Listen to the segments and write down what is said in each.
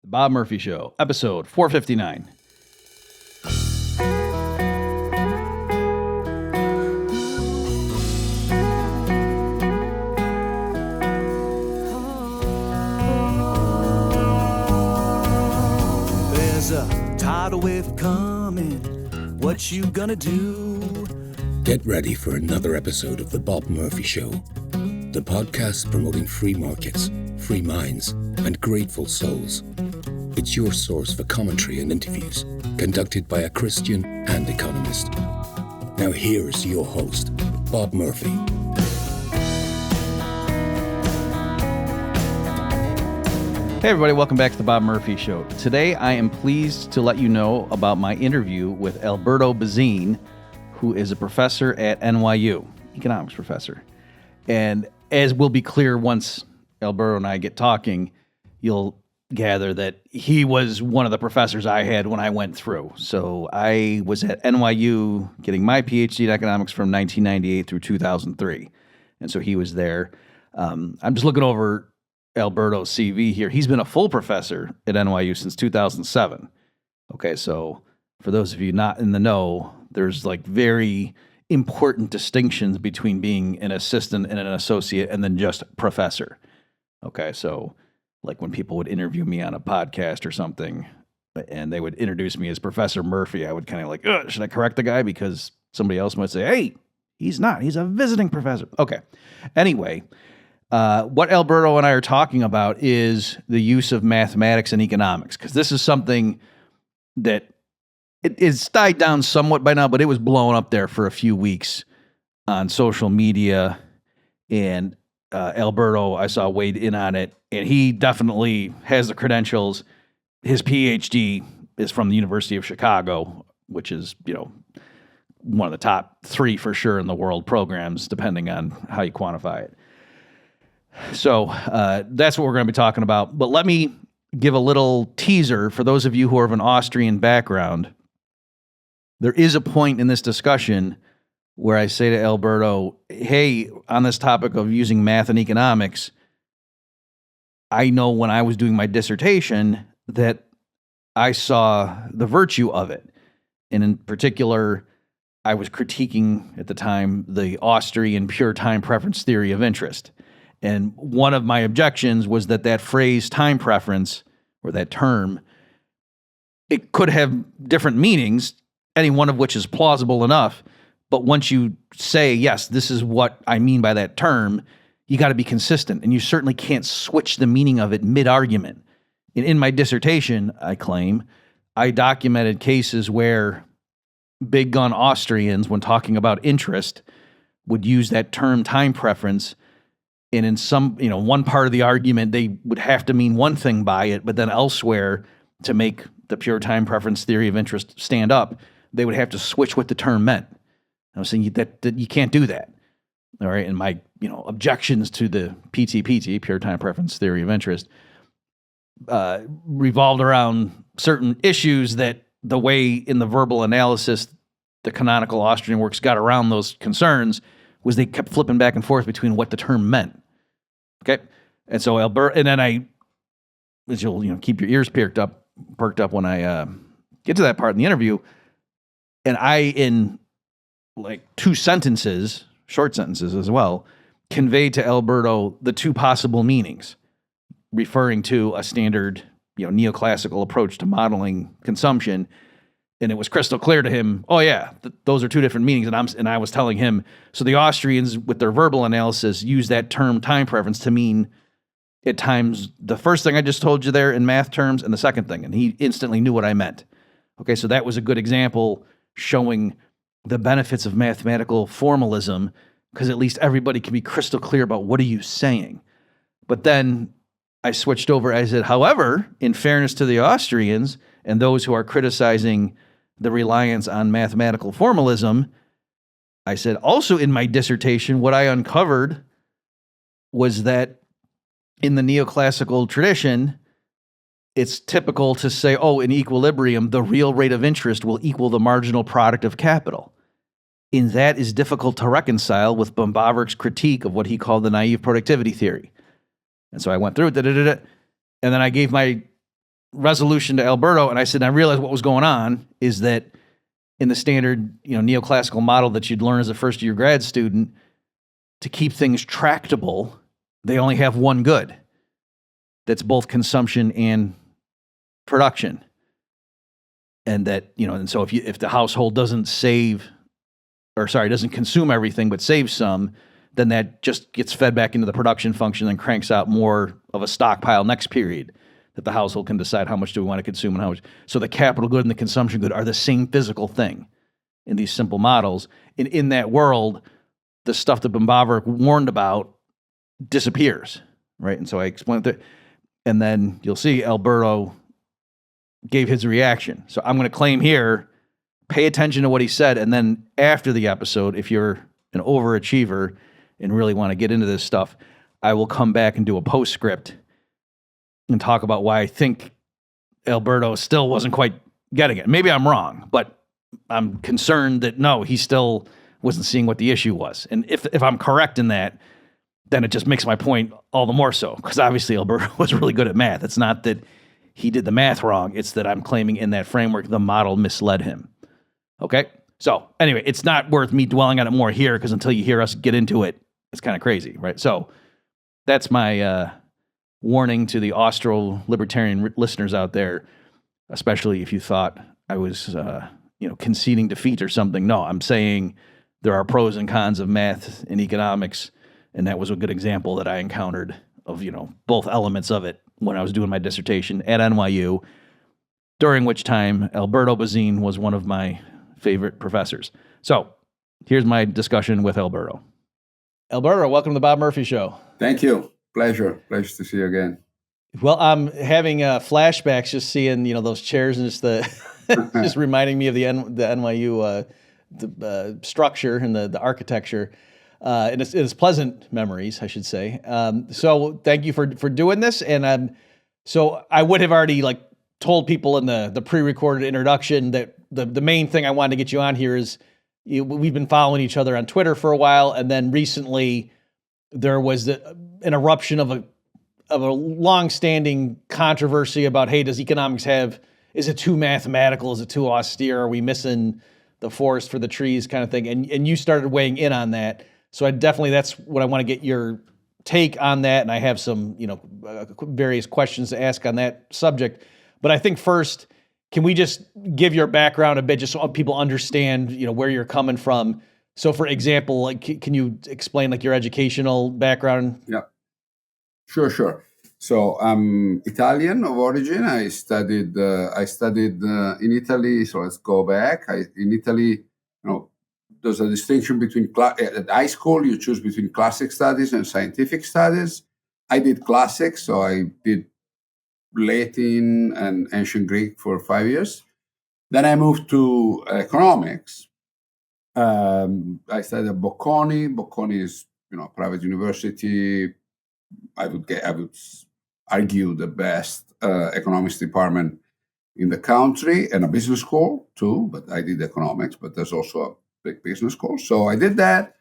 The Bob Murphy Show, episode 459. There's a tidal wave coming. What you gonna do? Get ready for another episode of The Bob Murphy Show, the podcast promoting free markets, free minds, and grateful souls. It's your source for commentary and interviews conducted by a Christian and economist. Now here's your host, Bob Murphy. Hey everybody, welcome back to the Bob Murphy Show. Today I am pleased to let you know about my interview with Alberto Bisin, who is a professor at NYU, economics professor. And as will be clear once Alberto and I get talking, you'll gather that he was one of the professors I had when I went through. So I was at NYU getting my PhD in economics from 1998 through 2003. And so he was there. I'm just looking over Alberto's CV here. He's been a full professor at NYU since 2007. Okay, so for those of you not in the know, there's like very important distinctions between being an assistant and an associate and then just professor. Okay, so like when people would interview me on a podcast or something and they would introduce me as Professor Murphy, I would kind of like, should I correct the guy? Because somebody else might say, hey, he's not. He's a visiting professor. Okay, anyway, what Alberto and I are talking about is the use of mathematics and economics, because this is something that it's died down somewhat by now, but it was blowing up there for a few weeks on social media. And Alberto, I saw, weighed in on it, and he definitely has the credentials. His PhD is from the University of Chicago, which is, one of the top 3 for sure in the world programs, depending on how you quantify it. So that's what we're going to be talking about. But let me give a little teaser for those of you who are of an Austrian background. There is a point in this discussion where I say to Alberto, hey, on this topic of using math and economics, I know when I was doing my dissertation that I saw the virtue of it. And in particular, I was critiquing at the time the Austrian pure time preference theory of interest. And one of my objections was that phrase time preference, or that term, it could have different meanings, any one of which is plausible enough. But once you say, yes, this is what I mean by that term, you got to be consistent. And you certainly can't switch the meaning of it mid-argument. In my dissertation, I claim, I documented cases where big gun Austrians, when talking about interest, would use that term time preference. And in some, one part of the argument, they would have to mean one thing by it, but then elsewhere, to make the pure time preference theory of interest stand up, they would have to switch what the term meant. I was saying that you can't do that. All right. And my, objections to the PTPT, pure time preference theory of interest, revolved around certain issues that the way in the verbal analysis, the canonical Austrian works got around those concerns was they kept flipping back and forth between what the term meant. Okay. And so Alberto, and then as you'll, keep your ears perked up when I get to that part in the interview. And I, in like 2 sentences, short sentences as well, conveyed to Alberto the 2 possible meanings, referring to a standard, neoclassical approach to modeling consumption. And it was crystal clear to him, oh yeah, those are 2 different meanings. And I was telling him, so the Austrians with their verbal analysis use that term time preference to mean at times the first thing I just told you there in math terms and the second thing. And he instantly knew what I meant. Okay, so that was a good example showing the benefits of mathematical formalism, because at least everybody can be crystal clear about what are you saying. But then I switched over. I said, however, in fairness to the Austrians and those who are criticizing the reliance on mathematical formalism, I said, also in my dissertation, what I uncovered was that in the neoclassical tradition, it's typical to say, in equilibrium, the real rate of interest will equal the marginal product of capital. And that is difficult to reconcile with Bombaverk's critique of what he called the naive productivity theory. And so I went through it, and then I gave my resolution to Alberto, and I said, I realized what was going on is that in the standard, neoclassical model that you'd learn as a first-year grad student, to keep things tractable, they only have one good. That's both consumption and production. And that, and so if the household doesn't doesn't consume everything, but saves some, then that just gets fed back into the production function and cranks out more of a stockpile next period that the household can decide how much do we want to consume and how much. So the capital good and the consumption good are the same physical thing in these simple models. And in that world, the stuff that Böhm-Bawerk warned about disappears, right? And so I explained that. And then you'll see Alberto gave his reaction. So I'm going to claim here, pay attention to what he said. And then after the episode, if you're an overachiever and really want to get into this stuff, I will come back and do a postscript and talk about why I think Alberto still wasn't quite getting it. Maybe I'm wrong, but I'm concerned that no, he still wasn't seeing what the issue was. And if I'm correct in that, then it just makes my point all the more so, because obviously Alberto was really good at math. It's not that he did the math wrong. It's that I'm claiming in that framework, the model misled him. Okay? So anyway, it's not worth me dwelling on it more here, because until you hear us get into it, it's kind of crazy, right? So that's my warning to the Austro-libertarian listeners out there, especially if you thought I was, conceding defeat or something. No, I'm saying there are pros and cons of math and economics, and that was a good example that I encountered of, both elements of it when I was doing my dissertation at NYU, during which time Alberto Bisin was one of my favorite professors. So here's my discussion with Alberto. Alberto, welcome to the Bob Murphy Show. Thank you. Pleasure to see you again. Well, I'm having flashbacks just seeing, those chairs and just just reminding me of the NYU structure and the architecture. And it's pleasant memories, I should say. So thank you for doing this. And so I would have already told people in the pre-recorded introduction that the main thing I wanted to get you on here is we've been following each other on Twitter for a while, and then recently there was an eruption of a long-standing controversy about, hey, is it too mathematical? Is it too austere? Are we missing the forest for the trees kind of thing? And you started weighing in on that. So that's what I want to get your take on that. And I have some, various questions to ask on that subject. But I think first, can we just give your background a bit, just so people understand, where you're coming from? So for example, can you explain your educational background? Yeah, sure. So I'm Italian of origin. I studied in Italy. So let's go back. In Italy, there's a distinction between at high school, you choose between classic studies and scientific studies. I did classics, so I did Latin and ancient Greek for 5 years. Then I moved to economics. I studied at Bocconi. Bocconi is, a private university. I would argue the best economics department in the country, and a business school too. But I did economics, but there's also a big business school. So I did that.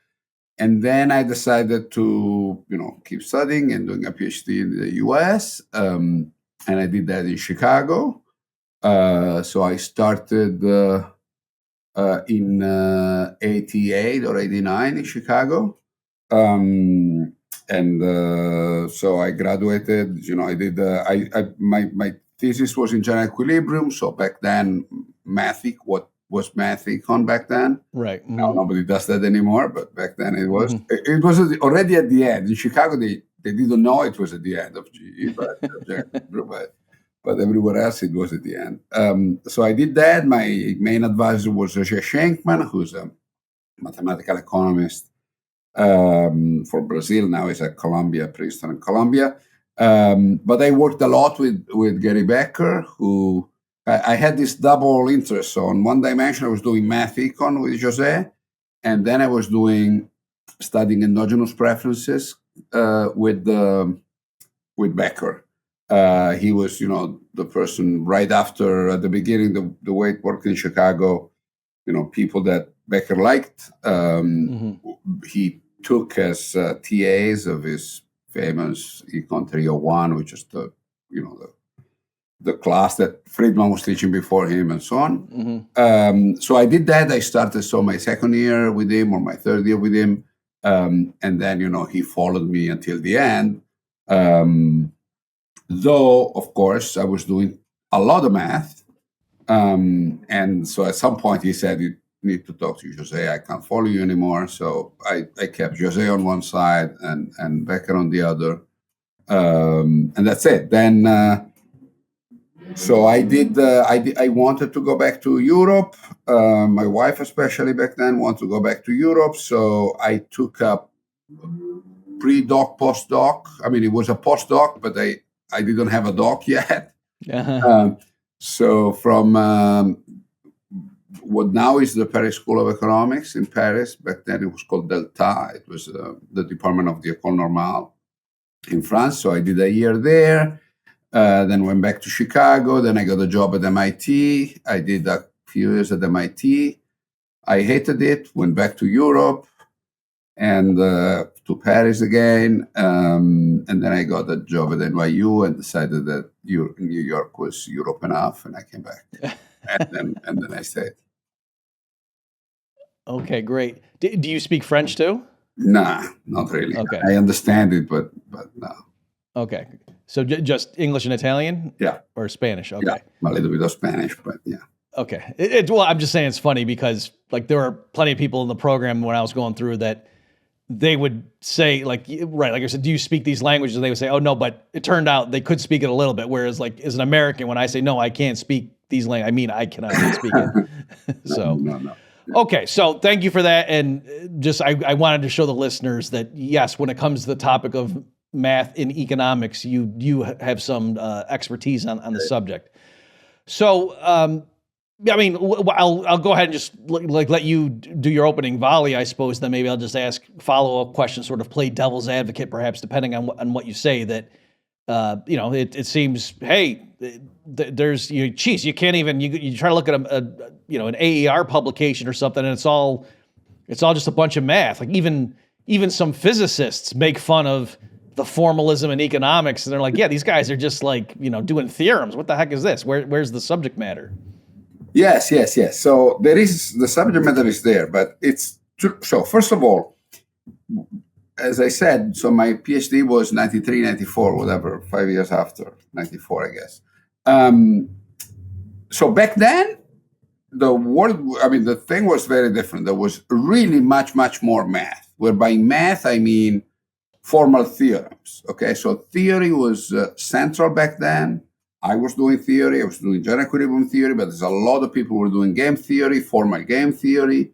And then I decided to, keep studying and doing a PhD in the US. And I did that in Chicago. So I started in 88 or 89 in Chicago. So I graduated, I did, my thesis was in general equilibrium. So back then, what was math econ back then. Right. Mm-hmm. Now nobody does that anymore, but back then it was. Mm-hmm. It was already at the end. In Chicago, they didn't know it was at the end of GE, but everywhere else it was at the end. So I did that. My main advisor was Roger Schenkman, who's a mathematical economist for Brazil. Now he's at Princeton and Columbia. But I worked a lot with Gary Becker, who I had this double interest. So on one dimension, I was doing math econ with Jose, and then I was studying endogenous preferences with Becker. He was, the person right after, at the beginning, the way it worked in Chicago, people that Becker liked, he took as TAs of his famous Econ 301, which is the the class that Friedman was teaching before him and so on. Mm-hmm. So I did that. I started my second year with him or my third year with him. And then, he followed me until the end. Though, of course, I was doing a lot of math. And so at some point he said, you need to talk to Jose. I can't follow you anymore. So I kept Jose on one side and Becker on the other. And that's it. Then, so I did. I wanted to go back to Europe. My wife, especially back then, wanted to go back to Europe. So I took up pre-doc, postdoc. I mean, it was a postdoc, but I didn't have a doc yet. Uh-huh. So from what now is the Paris School of Economics in Paris, back then it was called Delta. It was the Department of the École Normale in France. So I did a year there. Then went back to Chicago. Then I got a job at MIT. I did a few years at MIT. I hated it. Went back to Europe and to Paris again. And then I got a job at NYU and decided that New York was Europe enough, and I came back. and then I stayed. Okay, great. Do you speak French too? Nah, not really. Okay. I understand it, but no. Okay. So just English and Italian? Yeah. Or Spanish? Okay. Yeah, a little bit of Spanish, but yeah. Okay. Well, I'm just saying it's funny because like there are plenty of people in the program when I was going through that they would say like, right, like I said, do you speak these languages? And they would say, oh no, but it turned out they could speak it a little bit. Whereas like as an American, when I say, no, I can't speak these languages, I mean, I cannot speak it. So, No. Okay. So thank you for that. And just, I wanted to show the listeners that yes, when it comes to the topic of math in economics, you have some expertise on the subject. So, I mean, I'll go ahead and just let you do your opening volley, I suppose. Then maybe I'll just ask follow-up questions, sort of play devil's advocate, perhaps, depending on what you say. That it seems, hey, there's geez, you can't even you try to look at an AER publication or something, and it's all just a bunch of math. Like even some physicists make fun of the formalism in economics, and they're like, yeah, these guys are just like doing theorems. What the heck is this? Where's the subject matter? Yes. So there is the subject matter is there, but it's so. First of all, as I said, so my PhD was 93, 94, whatever, 5 years after 94, I guess. So back then, the thing was very different. There was really much more math. Where by math I mean formal theorems. Okay, so theory was central back then. I was doing theory. I was doing general equilibrium theory, but there's a lot of people who were doing game theory, formal game theory,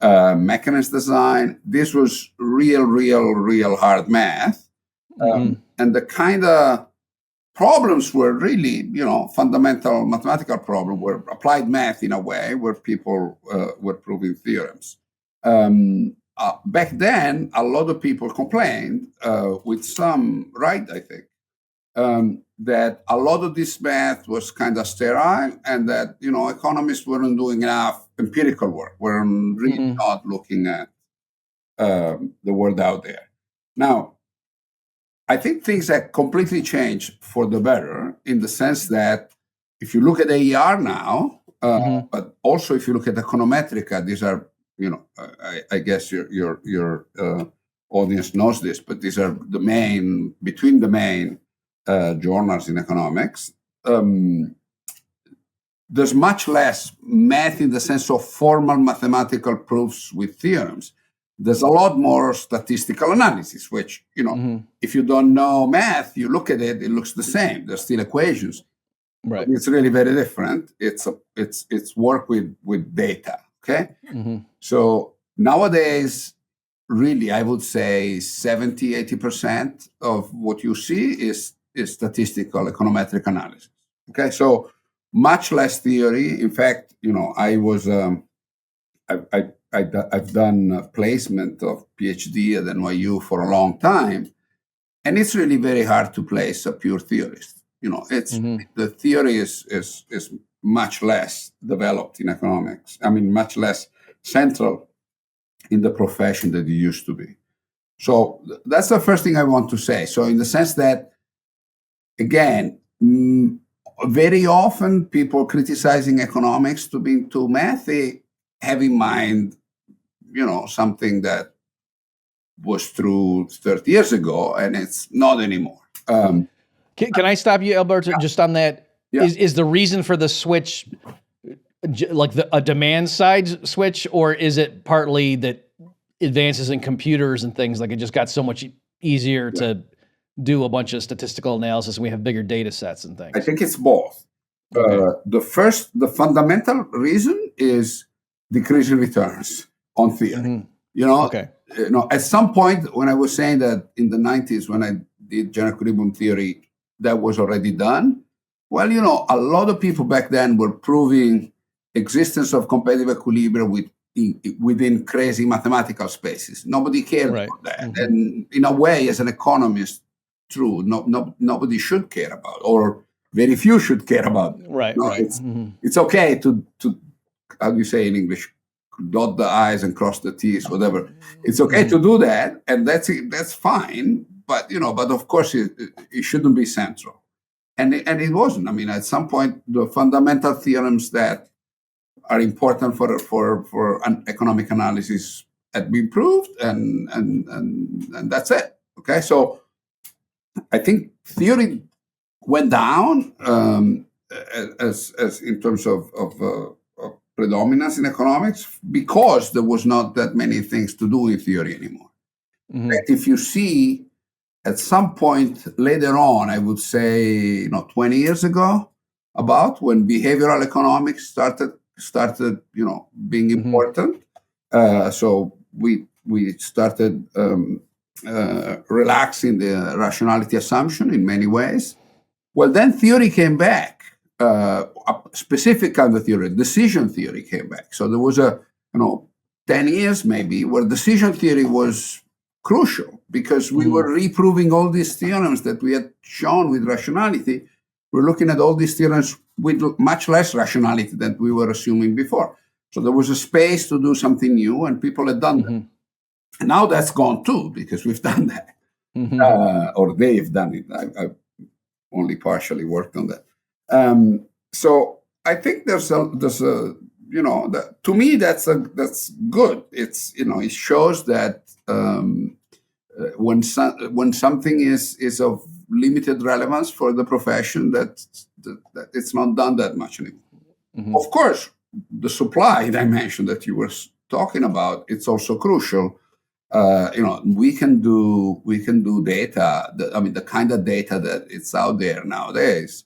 mechanism design. This was real hard math. And the kind of problems were really, fundamental mathematical problems, were applied math in a way where people were proving theorems. Back then, a lot of people complained, with some right, I think, that a lot of this math was kind of sterile and that, economists weren't doing enough empirical work, weren't really not looking at the world out there. Now, I think things have completely changed for the better in the sense that if you look at AER now, but also if you look at econometrica, these are, I guess your audience knows this, but these are between the main journals in economics. There's much less math in the sense of formal mathematical proofs with theorems. There's a lot more statistical analysis, which, if you don't know math, you look at it, it looks the same. There's still equations. Right. But it's really very different. It's work with data. Okay. So nowadays, really, I would say 70-80% of what you see is statistical econometric analysis. Okay, so much less theory. In fact, I've done placement of PhD at NYU for a long time, and it's really very hard to place a pure theorist. The theory is much less developed in economics. I mean, much less central in the profession that it used to be. So that's the first thing I want to say. So in the sense that, again, very often people criticizing economics to being too mathy have in mind, something that was true 30 years ago, and it's not anymore. Can I stop you, Alberto, just on that? Yeah. Is the reason for the switch like a demand side switch, or is it partly that advances in computers and things, like it just got so much easier to do a bunch of statistical analysis and we have bigger data sets and things? I think it's both. Okay. The fundamental reason is decreasing returns on theory. Okay. At some point when I was saying that in the 90s, when I did general equilibrium theory, that was already done. Well, a lot of people back then were proving existence of competitive equilibrium within crazy mathematical spaces. Nobody cared about that. And in a way, as an economist, true, nobody should care about, or very few should care about. Right. It's okay to how do you say in English, dot the I's and cross the T's, whatever. It's okay to do that, and that's fine. But but of course it shouldn't be central, and it wasn't. I mean, at some point, the fundamental theorems that are important for an economic analysis had been proved, and that's it. Okay, so I think theory went down as in terms of predominance in economics, because there was not that many things to do in theory anymore. But if you see, at some point later on, I would say 20 years ago, about when behavioral economics started being important. So we started relaxing the rationality assumption in many ways. Well, then theory came back. A specific kind of theory, decision theory, came back. So there was 10 years maybe where decision theory was crucial, because we were reproving all these theorems that we had shown with rationality. We're looking at all these theorems with much less rationality than we were assuming before. So there was a space to do something new, and people had done that. And now that's gone too, because we've done that, or they've done it. I've only partially worked on that. So I think there's a to me that's good. It's it shows that when something is of limited relevance for the profession, that it's not done that much anymore. Of course, the supply dimension that you were talking about, it's also crucial. We can do data. The kind of data that it's out there nowadays.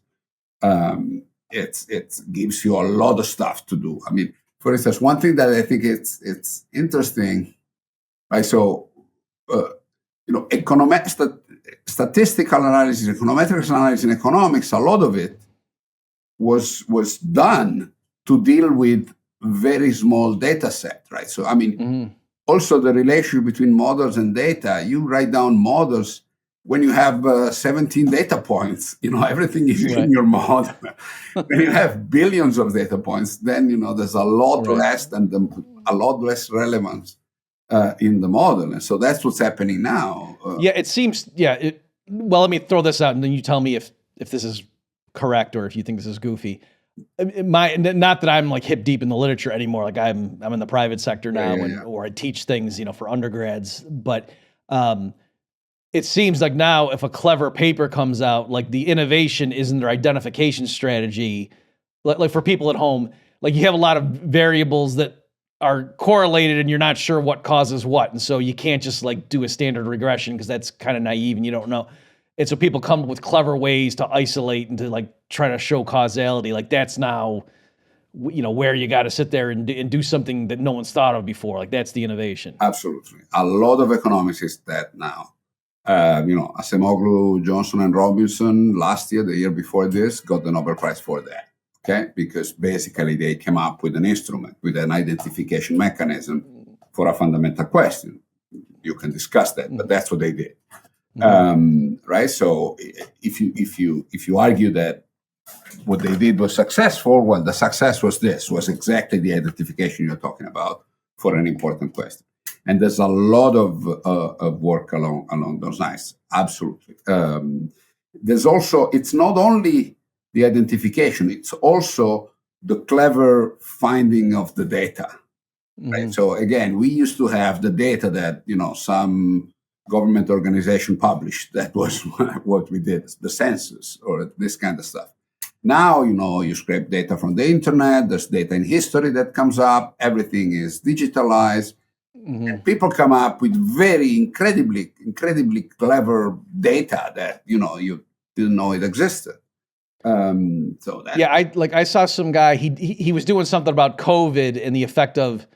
It gives you a lot of stuff to do. I mean, for instance, one thing that I think it's interesting, right? So, statistical analysis, econometric analysis in economics, a lot of it was done to deal with very small data set, right? So, I mean, also the relationship between models and data. You write down models when you have 17 data points. Everything is in your model. When you have billions of data points, then there's a lot less a lot less relevance in the model, and so that's what's happening now. It seems. Well, let me throw this out, and then you tell me if this is correct or if you think this is goofy. Not that I'm like hip deep in the literature anymore. Like I'm in the private sector now, or I teach things for undergrads. But it seems like now, if a clever paper comes out, like the innovation is in their identification strategy. Like for people at home, like you have a lot of variables that are correlated and you're not sure what causes what. And so you can't just like do a standard regression, because that's kind of naive and you don't know. And so people come up with clever ways to isolate and to like try to show causality. Like that's now, where you got to sit there and do something that no one's thought of before. Like that's the innovation. Absolutely. A lot of economics is that now. Acemoglu, Johnson, and Robinson last year, the year before this, got the Nobel Prize for that. Okay, because basically they came up with an instrument, with an identification mechanism for a fundamental question. You can discuss that, but that's what they did. Right. So if you argue that what they did was successful, well, the success was exactly the identification you're talking about for an important question. And there's a lot of work along those lines. Absolutely. There's also, it's not only the identification. It's also the clever finding of the data. Right? So again, we used to have the data that some government organization published. That was what we did, the census or this kind of stuff. Now, you scrape data from the internet. There's data in history that comes up. Everything is digitalized. And people come up with very incredibly clever data that you didn't know it existed. I saw some guy. He was doing something about COVID and the effect of.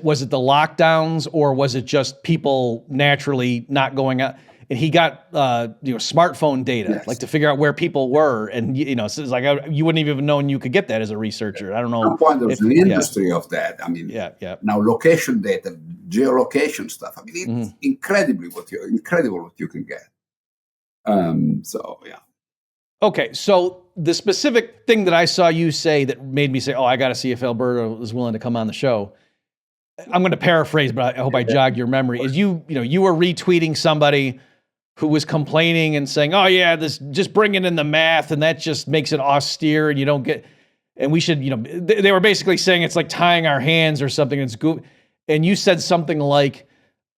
Was it the lockdowns or was it just people naturally not going out? And he got smartphone data, like to figure out where people were, and so it's like you wouldn't even have known you could get that as a reacher. I don't know. There's an industry of that. I mean, now location data, geolocation stuff. I mean, it's incredible what you can get. Okay, so the specific thing that I saw you say that made me say, "Oh, I got to see if Alberto is willing to come on the show." I'm going to paraphrase, but I hope I jog your memory. Is you were retweeting somebody who was complaining and saying, "Oh yeah, this just bringing in the math and that just makes it austere and you don't get." And we should, they were basically saying it's like tying our hands or something. It's good. And you said something like,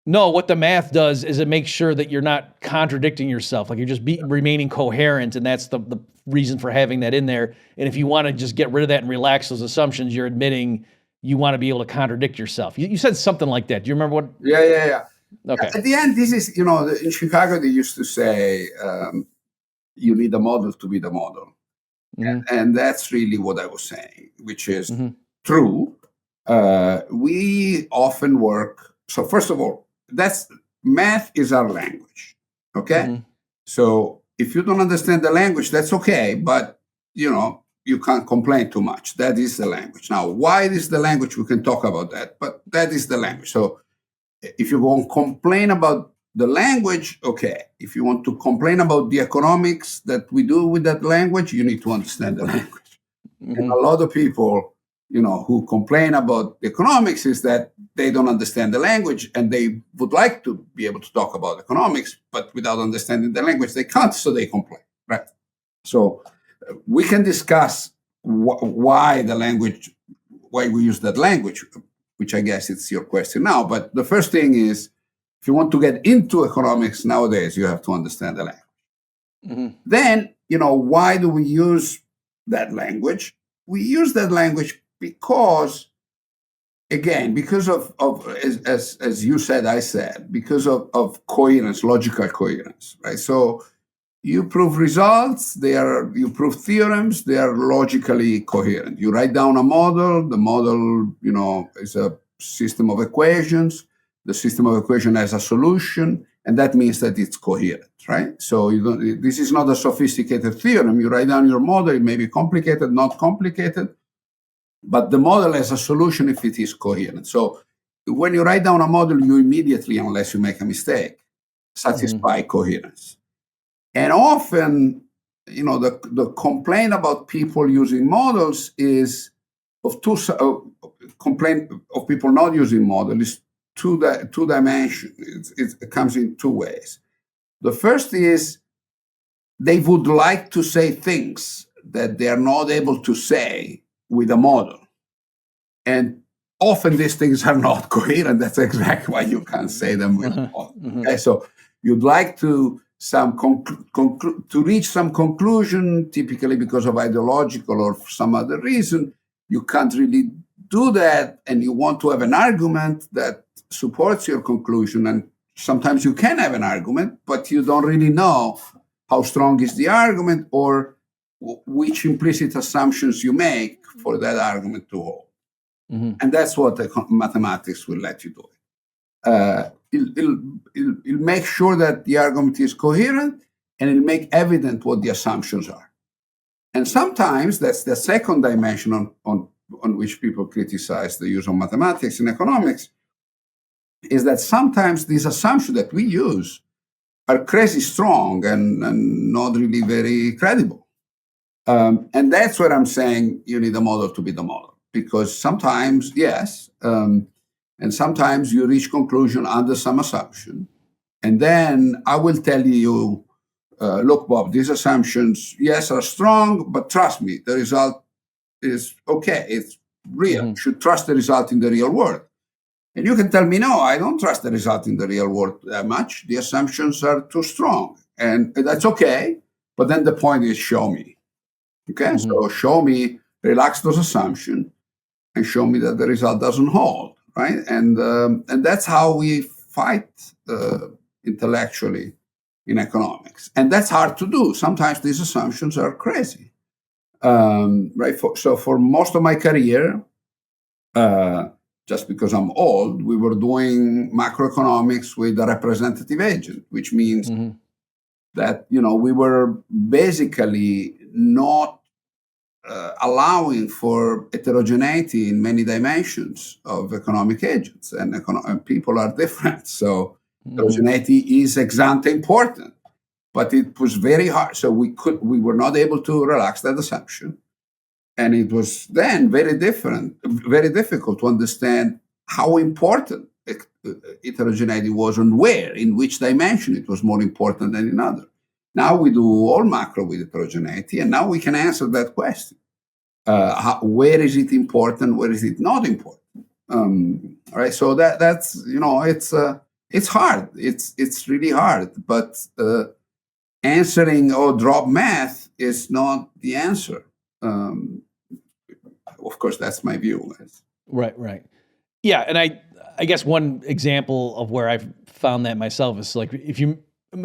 "No, what the math does is it makes sure that you're not contradicting yourself. Like you're just remaining coherent, and that's the reason for having that in there. And if you want to just get rid of that and relax those assumptions, you're admitting." You want to be able to contradict yourself. You said something like that. Do you remember what? Yeah. Okay. At the end, this is, in Chicago, they used to say, you need a model to be the model. And that's really what I was saying, which is true. We often work. So first of all, math is our language. Okay. So if you don't understand the language, that's okay. But, you can't complain too much. That is the language. Now, why is the language? We can talk about that, but that is the language. So if you want to complain about the language, okay. If you want to complain about the economics that we do with that language, you need to understand the language. And a lot of people, who complain about the economics is that they don't understand the language and they would like to be able to talk about economics, but without understanding the language, they can't, so they complain, right? So we can discuss why we use that language, which I guess it's your question now. But the first thing is, if you want to get into economics nowadays, you have to understand the language. Then, why do we use that language? We use that language because, again, because of as you said, I said, because of coherence, logical coherence, right? So you prove results, you prove theorems, they are logically coherent. You write down a model, the model, is a system of equations, the system of equation has a solution, and that means that it's coherent, right? So this is not a sophisticated theorem. You write down your model, it may be complicated, not complicated, but the model has a solution if it is coherent. So when you write down a model, you immediately, unless you make a mistake, satisfy coherence. And often, the complaint about people using models is complaint of people not using models is two dimensions. It comes in two ways. The first is they would like to say things that they are not able to say with a model. And often these things are not coherent. That's exactly why you can't say them with a model. Okay? So you'd like to to reach some conclusion, typically because of ideological or some other reason, you can't really do that, and you want to have an argument that supports your conclusion. And sometimes you can have an argument, but you don't really know how strong is the argument or which implicit assumptions you make for that argument to hold. And that's what mathematics will let you do. It'll make sure that the argument is coherent, and it'll make evident what the assumptions are. And sometimes that's the second dimension on which people criticize the use of mathematics in economics, is that sometimes these assumptions that we use are crazy strong and not really very credible. And that's where I'm saying you need a model to be the model, because sometimes, yes, and sometimes you reach conclusion under some assumption. And then I will tell you look, Bob, these assumptions, yes, are strong, but trust me, the result is okay. It's real. You should trust the result in the real world. And you can tell me, no, I don't trust the result in the real world that much. The assumptions are too strong. And that's okay. But then the point is, show me. Okay? So show me, relax those assumptions, and show me that the result doesn't hold. Right? And that's how we fight intellectually in economics. And that's hard to do. Sometimes these assumptions are crazy. Right? So for most of my career, just because I'm old, we were doing macroeconomics with a representative agent, which means that, we were basically not allowing for heterogeneity in many dimensions of economic agents, and people are different. So heterogeneity is ex ante important, but it was very hard. So we were not able to relax that assumption. And it was then very difficult to understand how important heterogeneity was and in which dimension it was more important than in other. Now we do all macro with heterogeneity, and now we can answer that question. Where is it important? Where is it not important? Right. So that's it's hard. It's really hard. But answering drop math is not the answer. Of course, that's my view. Right. Yeah, and I guess one example of where I've found that myself is like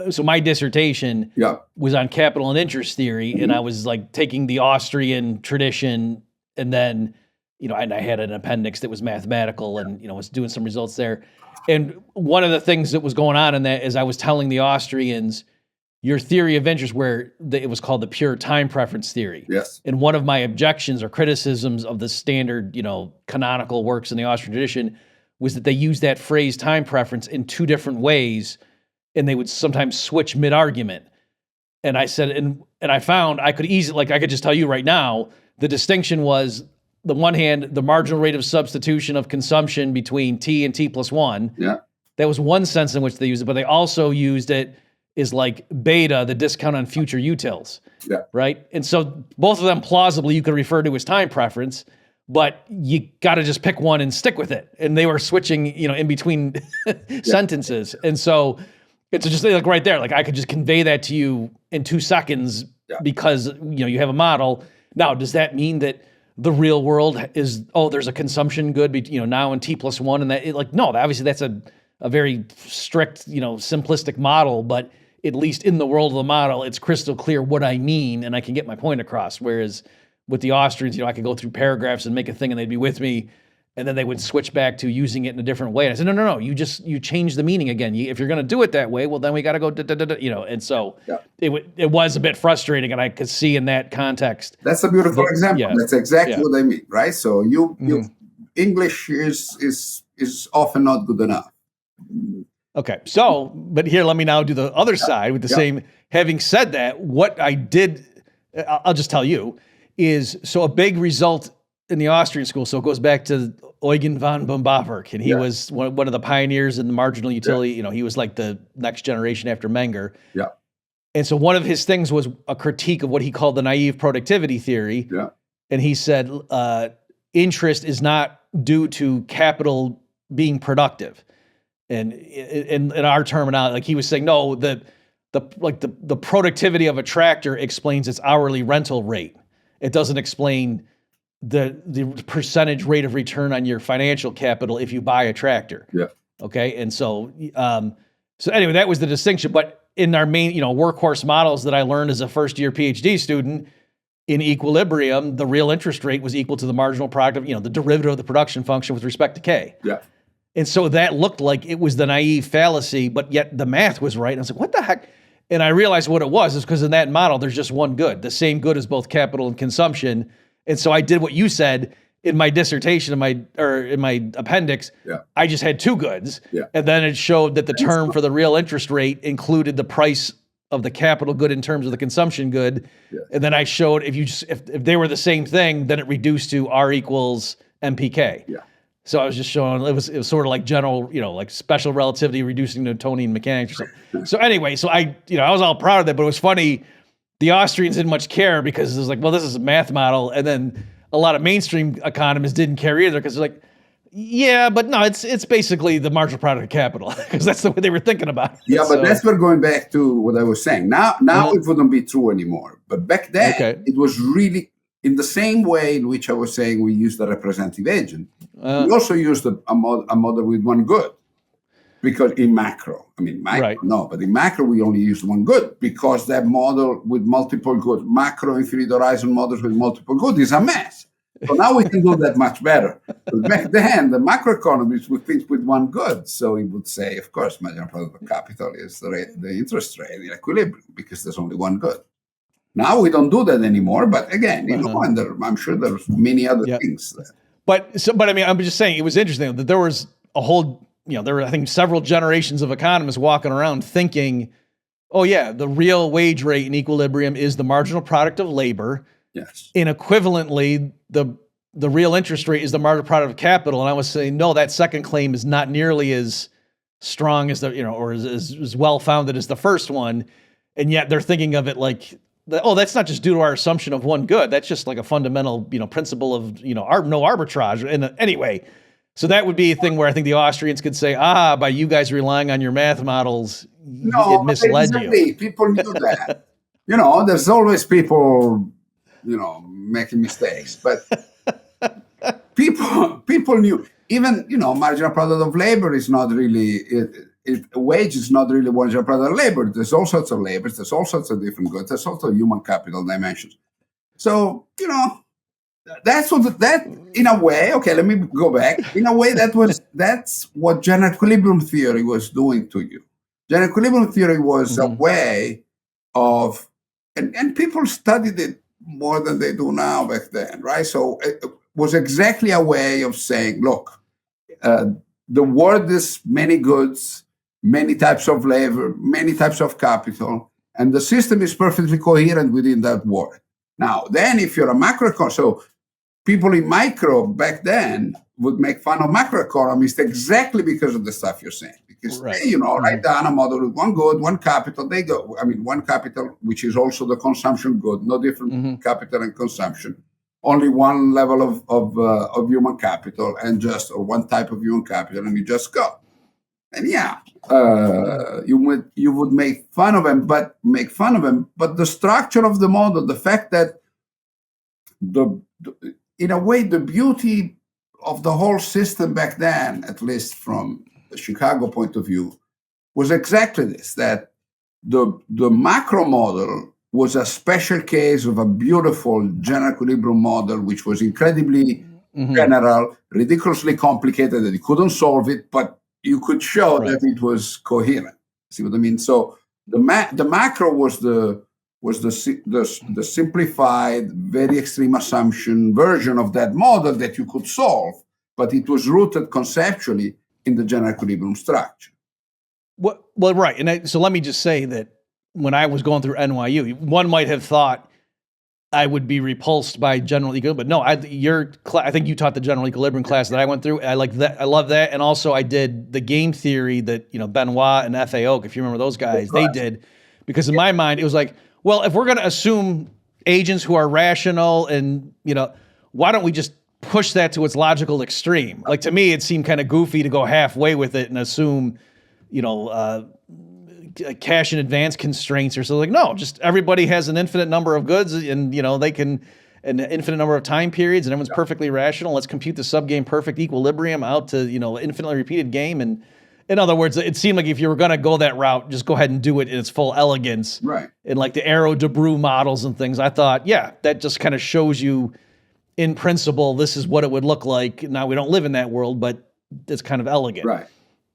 so my dissertation was on capital and interest theory, and I was like taking the Austrian tradition, and then and I had an appendix that was mathematical, and was doing some results there. And one of the things that was going on in that is I was telling the Austrians, your theory of interest, where it was called the pure time preference theory. Yes. And one of my objections or criticisms of the standard, canonical works in the Austrian tradition was that they used that phrase time preference in two different ways, and they would sometimes switch mid-argument. And I said, and I found I could easily, I could just tell you right now, the distinction was, the one hand, the marginal rate of substitution of consumption between T and T plus 1. Yeah. That was one sense in which they used it, but they also used it is like beta, the discount on future utils, right? And so both of them plausibly you could refer to as time preference, but you got to just pick one and stick with it. And they were switching, in between sentences. And so it's just like right there, like I could just convey that to you in 2 seconds because, you have a model. Now, does that mean that the real world is, there's a consumption good, now in T plus 1 and that, no, obviously that's a very strict, simplistic model, but at least in the world of the model, it's crystal clear what I mean, and I can get my point across. Whereas with the Austrians, I could go through paragraphs and make a thing, and they'd be with me, and then they would switch back to using it in a different way. And I said, no, you change the meaning again. If you're going to do it that way, well, then we got to go, And so it was a bit frustrating, and I could see in that context. That's a beautiful example. Yeah. That's exactly what I mean, right? So English is often not good enough. Okay, so, but here, let me now do the other side with the same. Having said that, what I did, I'll just tell you, is so a big result in the Austrian school. So it goes back to Eugen von Bombaverk, and he was one of the pioneers in the marginal utility. He was like the next generation after Menger. Yeah. And so one of his things was a critique of what he called the naive productivity theory. Yeah. And he said, interest is not due to capital being productive. And in our terminology, like he was saying, no, the productivity of a tractor explains its hourly rental rate. It doesn't explain the percentage rate of return on your financial capital if you buy a tractor. Yeah. Okay. And so, so anyway, that was the distinction. But in our main, workhorse models that I learned as a first-year PhD student, in equilibrium, the real interest rate was equal to the marginal product of, the derivative of the production function with respect to K. Yeah. And so that looked like it was the naive fallacy, but yet the math was right. And I was like, what the heck? And I realized what it was is because in that model, there's just one good, the same good as both capital and consumption. And so I did what you said in my dissertation, in my appendix. Yeah. I just had 2 goods. Yeah. And then it showed that the term for the real interest rate included the price of the capital good in terms of the consumption good. Yeah. And then I showed if they were the same thing, then it reduced to R equals MPK. Yeah. So I was just showing it was sort of like general, like special relativity reducing Newtonian mechanics or something. So anyway, so I was all proud of that, but it was funny. The Austrians didn't much care because it was like, well, this is a math model, and then a lot of mainstream economists didn't care either because they're like, yeah, but no, it's basically the marginal product of capital because that's the way they were thinking about it. Yeah, but that's where going back to what I was saying. Now it wouldn't be true anymore. But back then, it was really in the same way in which I was saying we used the representative agent. We also used a model with one good. Because in macro, no, but in macro, we only used one good because that model with multiple good, macro infinite horizon models with multiple good is a mess. So now we can do that much better. But back then, the macroeconomists would think with one good. So he would say, of course, marginal product of capital is the interest rate in equilibrium because there's only one good. Now we don't do that anymore. But again, and I'm sure there's many other things there. But I mean, I'm just saying it was interesting that there was a whole, there were, I think, several generations of economists walking around thinking, oh yeah, the real wage rate in equilibrium is the marginal product of labor. Yes. And equivalently, the real interest rate is the marginal product of capital. And I was saying, no, that second claim is not nearly as strong as or as well-founded as the first one. And yet they're thinking of it like, that's not just due to our assumption of one good. That's just like a fundamental, principle of, no arbitrage. And anyway, so that would be a thing where I think the Austrians could say, by you guys relying on your math models, it misled you. People knew that. There's always people, making mistakes, but people knew. Even, marginal product of labor is not really, wage is not really marginal product of labor. There's all sorts of labors, there's all sorts of different goods, there's also human capital dimensions. So, that's that in a way, okay, let me go back. In a way, that's what general equilibrium theory was doing to you. General equilibrium theory was a way of, and people studied it more than they do now back then, right? So it was exactly a way of saying, look, the world is many goods, many types of labor, many types of capital, and the system is perfectly coherent within that world. Now, then if you're a macroeconomist, so people in micro back then would make fun of macroeconomists exactly because of the stuff you're saying. Because they, write down a model with one good, one capital, one capital, which is also the consumption good, no different from capital and consumption, only one level of human capital or one type of human capital, and you just go. And you would make fun of them, but the structure of the model, the fact that in a way, the beauty of the whole system back then, at least from the Chicago point of view, was exactly this, that the macro model was a special case of a beautiful general equilibrium model, which was incredibly general, ridiculously complicated, that you couldn't solve it, but you could show that it was coherent. See what I mean? So the macro was the simplified, very extreme assumption version of that model that you could solve, but it was rooted conceptually in the general equilibrium structure. Well, right. And so let me just say that when I was going through NYU, one might have thought I would be repulsed by general equilibrium, but no, I think you taught the general equilibrium class that I went through. I like that. I love that. And also I did the game theory that, Benoit and F.A. Oak, if you remember those guys, they did, because in my mind, it was like, well, if we're going to assume agents who are rational and, why don't we just push that to its logical extreme? Like, to me, it seemed kind of goofy to go halfway with it and assume, cash in advance constraints or something. Like, no, just everybody has an infinite number of goods and, they can, an infinite number of time periods and everyone's perfectly rational. Let's compute the subgame perfect equilibrium out to, infinitely repeated game. And in other words, it seemed like if you were going to go that route, just go ahead and do it in its full elegance. Right. And like the Arrow-Debreu models and things, I thought, that just kind of shows you in principle, this is what it would look like. Now, we don't live in that world, but it's kind of elegant. Right.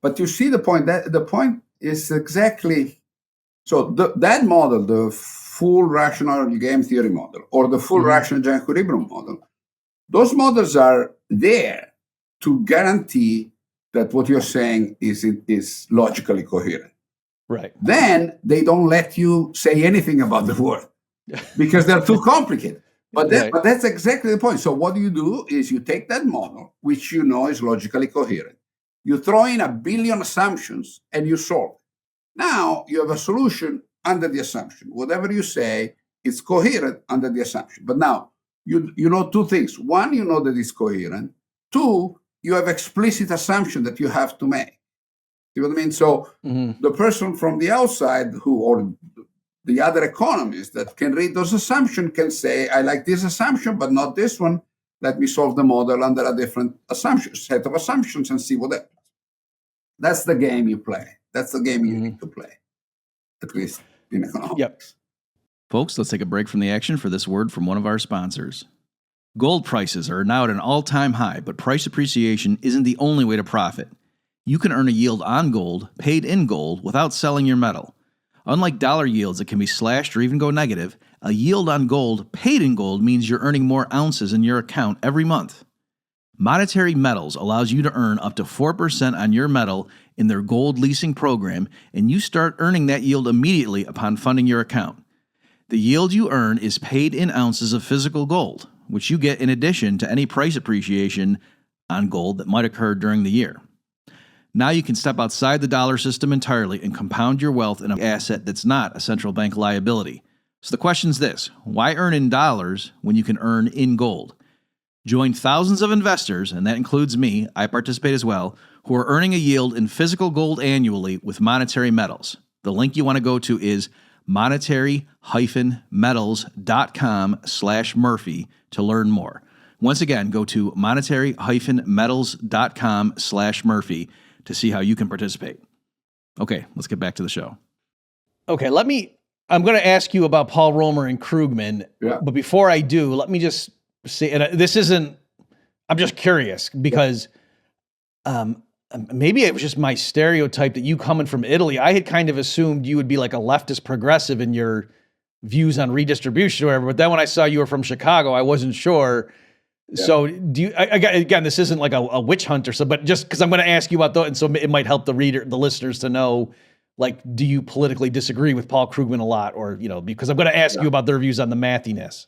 But you see the point, that the point is exactly, so that model, the full rational game theory model or the full rational general equilibrium model, those models are there to guarantee that what you're saying is logically coherent. Right. Then they don't let you say anything about the word because they're too complicated. But that's exactly the point. So what you do is you take that model, which you know is logically coherent. You throw in a billion assumptions and you solve. Now you have a solution under the assumption. Whatever you say, it's coherent under the assumption. But now you know two things. One, you know that it's coherent. Two, you have explicit assumption that you have to make. You know what I mean? So the person from the outside or the other economist that can read those assumptions can say, I like this assumption, but not this one. Let me solve the model under a different set of assumptions and see what happens. That's the game you play. That's the game you need to play, at least in economics. Yep. Folks, let's take a break from the action for this word from one of our sponsors. Gold prices are now at an all-time high, but price appreciation isn't the only way to profit. You can earn a yield on gold, paid in gold, without selling your metal. Unlike dollar yields that can be slashed or even go negative, a yield on gold, paid in gold, means you're earning more ounces in your account every month. Monetary Metals allows you to earn up to 4% on your metal in their gold leasing program, and you start earning that yield immediately upon funding your account. The yield you earn is paid in ounces of physical gold, which you get in addition to any price appreciation on gold that might occur during the year. Now you can step outside the dollar system entirely and compound your wealth in an asset that's not a central bank liability. So the question's this: why earn in dollars when you can earn in gold? Join thousands of investors, and that includes me, I participate as well, who are earning a yield in physical gold annually with Monetary Metals. The link you want to go to is monetary-metals.com/Murphy to learn more. Once again, go to monetary-metals.com/Murphy to see how you can participate. Okay, let's get back to the show. Okay, I'm going to ask you about Paul Romer and Krugman, but before I do, let me just say, and I'm just curious because maybe it was just my stereotype that you coming from Italy, I had kind of assumed you would be like a leftist progressive in your views on redistribution or whatever, but then when I saw you were from Chicago, I wasn't sure. Yeah. So do you, again, this isn't like a witch hunt or something, but just because I'm going to ask you about and so it might help the listeners to know, like, do you politically disagree with Paul Krugman a lot, or, because I'm going to ask you about their views on the mathiness.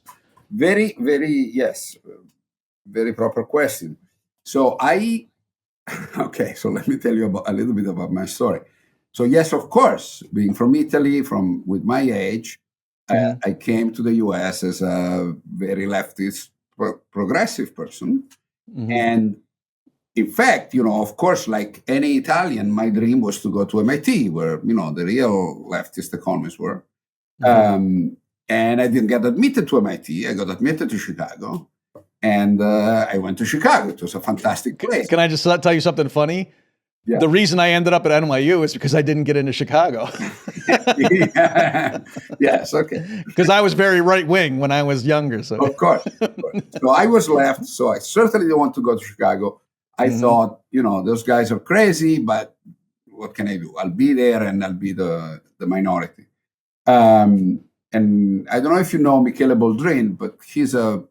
Very, very, yes. Very proper question. So so let me tell you a little bit about my story. So yes, of course, being from Italy, with my age, I came to the US as a very leftist, progressive person. And in fact, of course, like any Italian, my dream was to go to MIT, where, the real leftist economists were. And I didn't get admitted to MIT. I got admitted to Chicago. And I went to Chicago. It was a fantastic place. Can I just tell you something funny? Yeah. The reason I ended up at NYU is because I didn't get into Chicago. Yes, okay. Because I was very right-wing when I was younger. So Of course. So I was left, so I certainly didn't want to go to Chicago. I thought, those guys are crazy, but what can I do? I'll be there and I'll be the minority. And I don't know if you know Michele Boldrin, but he's a,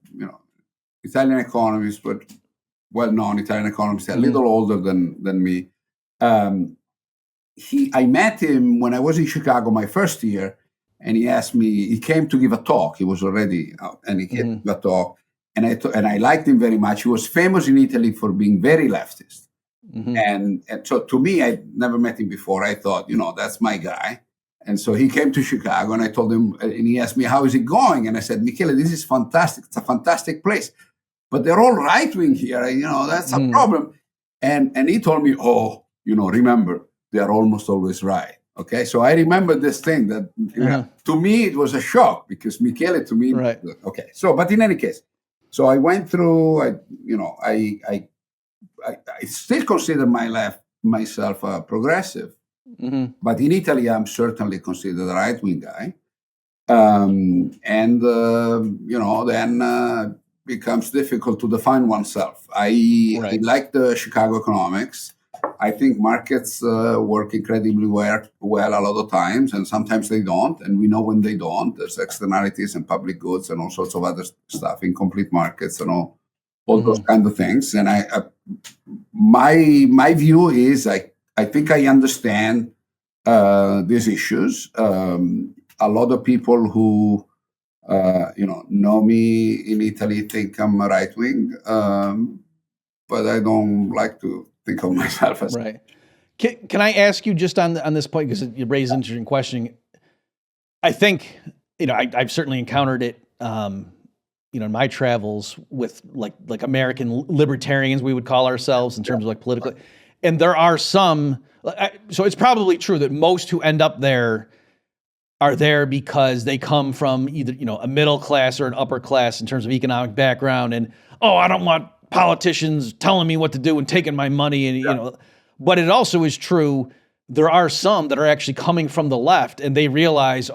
Italian economist, but well-known Italian economist, a little older than me. I met him when I was in Chicago my first year, and he asked me. He came to give a talk. He was already out, and he came to give a talk, and I liked him very much. He was famous in Italy for being very leftist, and so to me, I'd never met him before. I thought, that's my guy. And so he came to Chicago, and I told him, and he asked me, how is it going? And I said, Michele, this is fantastic. It's a fantastic place. But they're all right-wing here, that's a problem. And he told me, remember, they are almost always right. Okay, so I remember this thing that to me, it was a shock because Michele to me, right. Okay. So, but in any case, so I went through, I still consider myself a progressive, but in Italy, I'm certainly considered a right-wing guy. Then becomes difficult to define oneself. I like the Chicago economics. I think markets work incredibly well a lot of times, and sometimes they don't. And we know when they don't. There's externalities and public goods and all sorts of other stuff, incomplete markets and all those kind of things. And my view is I think I understand these issues. A lot of people who know me in Italy, think I'm a right wing, but I don't like to think of myself as right. Can I ask you just on this point, because you raised an interesting question? I think, I've certainly encountered it, in my travels with like American libertarians, we would call ourselves in terms of like political, and there are some, so it's probably true that most who end up there are there because they come from either, a middle class or an upper class in terms of economic background. And, I don't want politicians telling me what to do and taking my money. And, but it also is true. There are some that are actually coming from the left and they realize,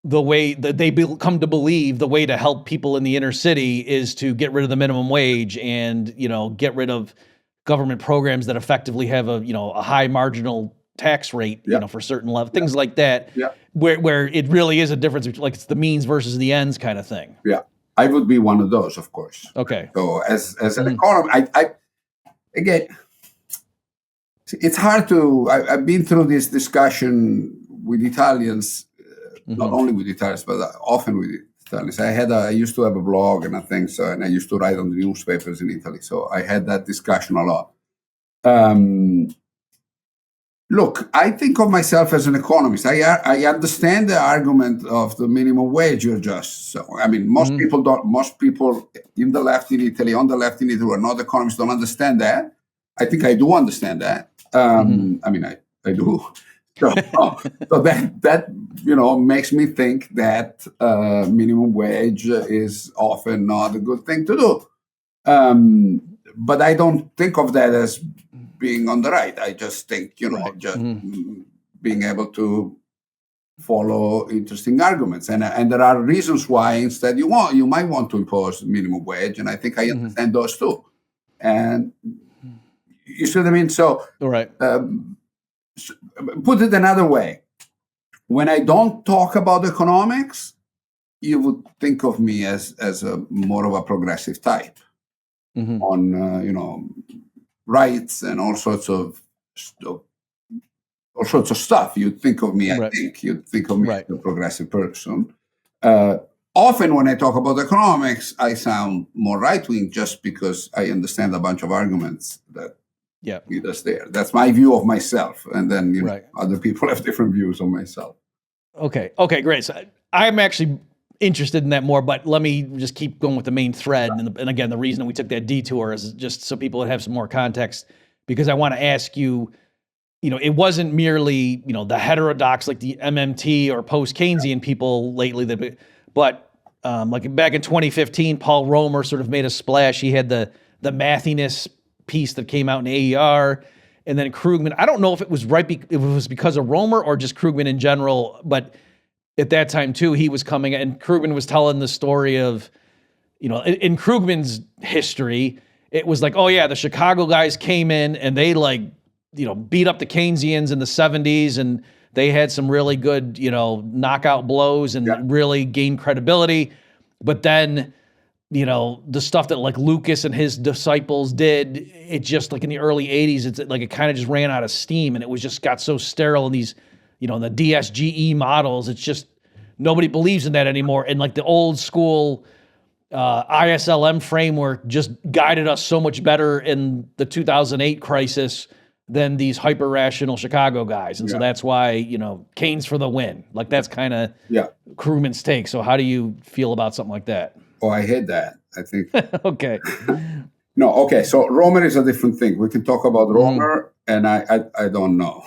the way that they come to believe the way to help people in the inner city is to get rid of the minimum wage and, get rid of government programs that effectively have a high marginal tax rate, for certain level, things like that, where it really is a difference, like it's the means versus the ends kind of thing. Yeah, I would be one of those, of course. Okay. So as an economist, I again, it's hard to. I've been through this discussion with Italians, not only with Italians, but often with Italians. I used to have a blog and and I used to write on the newspapers in Italy. So I had that discussion a lot. Look, I think of myself as an economist. I understand the argument of the minimum wage you're just. So, I mean, most people don't. Most people in the left in Italy, on the left in Italy, who are not economists, don't understand that. I think I do understand that. I mean, I do. So that makes me think that minimum wage is often not a good thing to do. But I don't think of that as being on the right. I just think, being able to follow interesting arguments. And there are reasons why instead you might want to impose minimum wage. And I think I understand those too. And you see what I mean? So, put it another way. When I don't talk about economics, you would think of me as a more of a progressive type on, rights and all sorts of stuff. You'd think of me, I think, you'd think of me as a progressive person. Often when I talk about economics, I sound more right-wing just because I understand a bunch of arguments that lead us there. That's my view of myself. And then other people have different views of myself. Okay, great. So I'm actually interested in that more, but let me just keep going with the main thread. And again, the reason that we took that detour is just so people would have some more context, because I want to ask you, it wasn't merely, the heterodox, like the MMT or post-Keynesian people lately, but like back in 2015, Paul Romer sort of made a splash. He had the mathiness piece that came out in AER, and then Krugman. I don't know if it was it was because of Romer or just Krugman in general, but at that time too, he was coming, and Krugman was telling the story of, in Krugman's history, it was like, the Chicago guys came in and they beat up the Keynesians in the 70s, and they had some really good, knockout blows and really gained credibility. But then, the stuff that like Lucas and his disciples did, it just like in the early 80s, it's like it kind of just ran out of steam, and it was just got so sterile in these, the DSGE models. It's just nobody believes in that anymore. And like the old school ISLM framework just guided us so much better in the 2008 crisis than these hyper rational Chicago guys. And so that's why, Keynes for the win. Like that's kind of Krugman's take. So how do you feel about something like that? Oh, I hate that. I think. Okay. No. Okay. So Romer is a different thing. We can talk about Romer, and I don't know.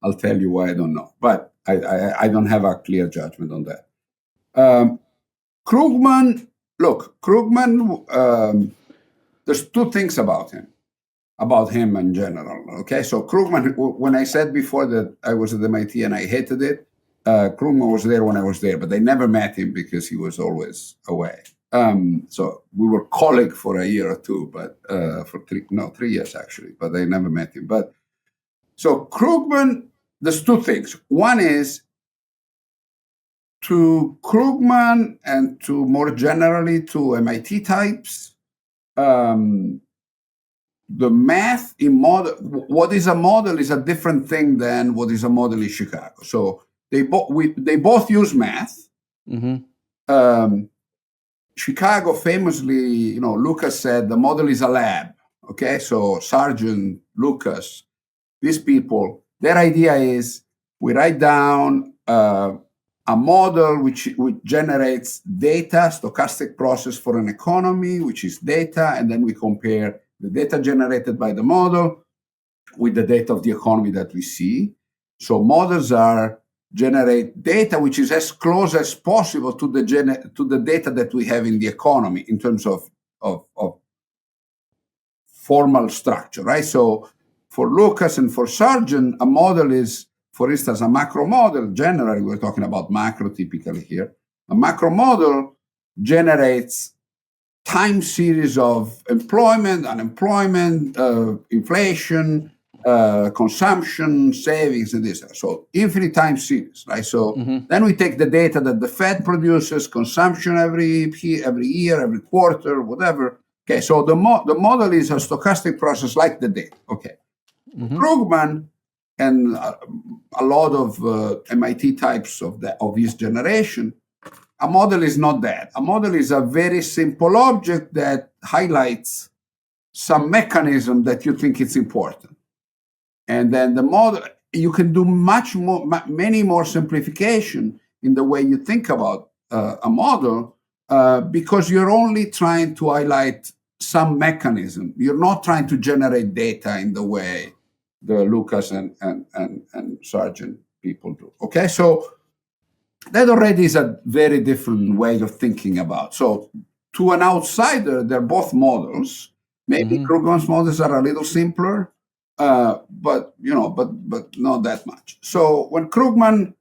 I'll tell you why I don't know, but I don't have a clear judgment on that. Krugman, there's two things about him in general. Okay, so Krugman, when I said before that I was at MIT and I hated it, Krugman was there when I was there, but I never met him because he was always away. So we were colleagues for a year or two, but for 3 years actually, but I never met him. But so Krugman, there's two things. One is to Krugman and to more generally to MIT types, the math in model, what is a model is a different thing than what is a model in Chicago. So they both use math, Chicago famously, Lucas said the model is a lab. Okay, so Sargent, Lucas, these people, their idea is we write down a model which generates data, stochastic process for an economy, which is data, and then we compare the data generated by the model with the data of the economy that we see. So models generate data which is as close as possible to the data that we have in the economy in terms of formal structure, right? So for Lucas and for Sargent, a model is, for instance, a macro model. Generally, we're talking about macro typically here. A macro model generates time series of employment, unemployment, inflation, consumption, savings, and this. So infinite time series, right? So then we take the data that the Fed produces, consumption every year, every quarter, whatever. Okay, so the model is a stochastic process like the data. Okay. Krugman and a lot of MIT types of his generation, a model is not that. A model is a very simple object that highlights some mechanism that you think is important. And then the model, you can do many more simplification in the way you think about a model because you're only trying to highlight some mechanism. You're not trying to generate data in the way the Lucas and Sargent people do. Okay, so that already is a very different way of thinking about. So to an outsider, they're both models. Maybe Krugman's models are a little simpler, but not that much. So when Krugman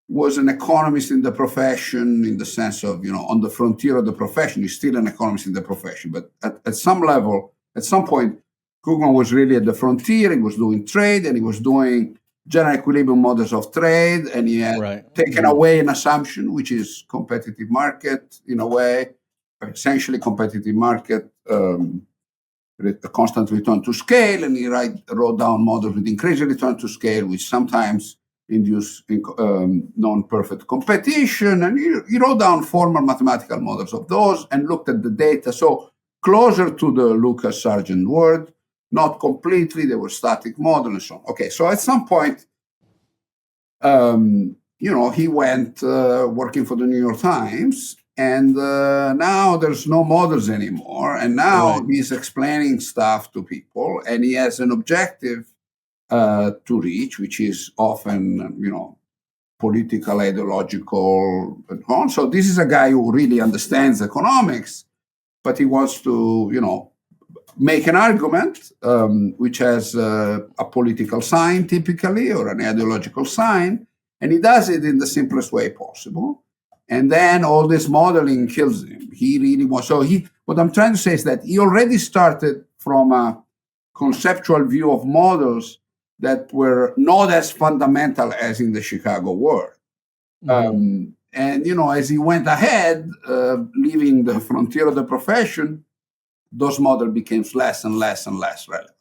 was an economist in the profession, in the sense of, on the frontier of the profession, he's still an economist in the profession. But at some level, at some point, Krugman was really at the frontier. He was doing trade, and he was doing general equilibrium models of trade, and he had taken away an assumption, which is competitive market in a way, essentially competitive market, a constant return to scale, and he wrote down models with increasing return to scale, which sometimes induce non-perfect competition, and he wrote down formal mathematical models of those and looked at the data. So closer to the Lucas-Sargent world, not completely, they were static models and so on. Okay, so at some point, he went working for the New York Times, and now there's no models anymore, and now he's explaining stuff to people, and he has an objective to reach, which is often, political, ideological, and so on. So this is a guy who really understands economics, but he wants to, make an argument which has a political sign typically, or an ideological sign, and he does it in the simplest way possible. And then all this modeling kills him. He really wants. So what I'm trying to say is that he already started from a conceptual view of models that were not as fundamental as in the Chicago world. And, as he went ahead, leaving the frontier of the profession, those models became less and less and less relevant.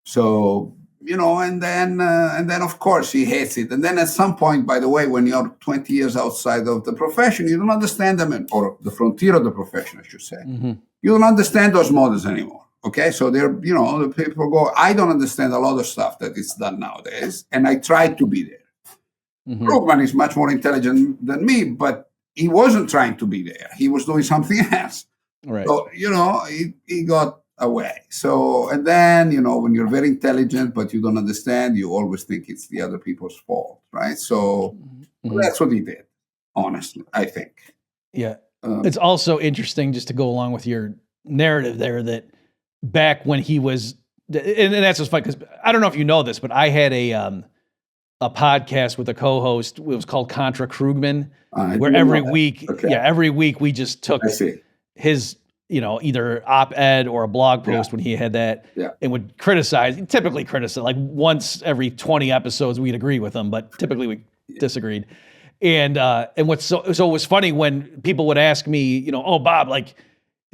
So, and then of course he hates it. And then at some point, by the way, when you're 20 years outside of the profession, you don't understand them, or the frontier of the profession, I should say. You don't understand those models anymore. Okay, so they're, the people go, I don't understand a lot of stuff that is done nowadays, and I try to be there. Krugman is much more intelligent than me, but he wasn't trying to be there. He was doing something else. Right. So, he got away. So, and then, when you're very intelligent, but you don't understand, you always think it's the other people's fault, right? So that's what he did, honestly, I think. Yeah. It's also interesting, just to go along with your narrative there, that back when he was, and that's just fun, because I don't know if you know this, but I had a podcast with a co-host. It was called Contra Krugman, where every week, every week we just took his, either op-ed or a blog post when he had that, and would typically criticize, like once every 20 episodes we'd agree with him, but typically we disagreed. And so it was funny when people would ask me, oh, Bob, like,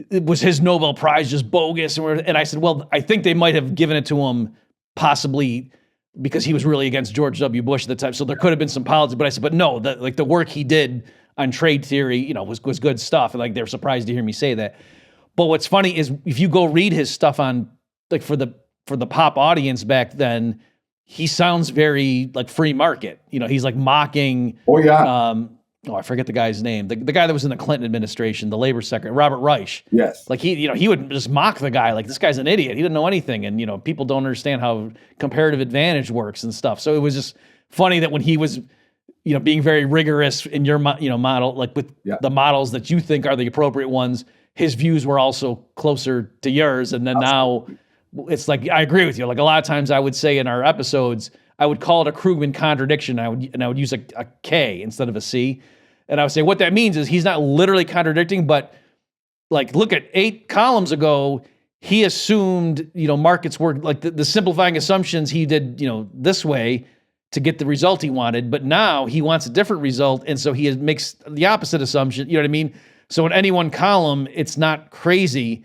was his Nobel Prize just bogus? And I said, well, I think they might have given it to him possibly because he was really against George W. Bush at the time. So there could have been some politics, but I said, but no, the work he did on trade theory, was good stuff. And like, they're surprised to hear me say that. But what's funny is if you go read his stuff on, like, for the pop audience back then, he sounds very like free market. He's like mocking. Oh yeah. I forget the guy's name. The guy that was in the Clinton administration, the labor secretary, Robert Reich. Yes. Like he would just mock the guy. Like, this guy's an idiot. He didn't know anything. And, people don't understand how comparative advantage works and stuff. So it was just funny that when he was, being very rigorous in your, model, like with the models that you think are the appropriate ones, his views were also closer to yours. And then Absolutely. now it's like, I agree with you. Like, a lot of times I would say in our episodes, I would call it a Krugman contradiction. I would use a K instead of a C. And I would say what that means is he's not literally contradicting, but like, look at 8 columns ago, he assumed, markets were like the simplifying assumptions he did, this way to get the result he wanted. But now he wants a different result. And so he makes the opposite assumption. You know what I mean? So in any one column, it's not crazy.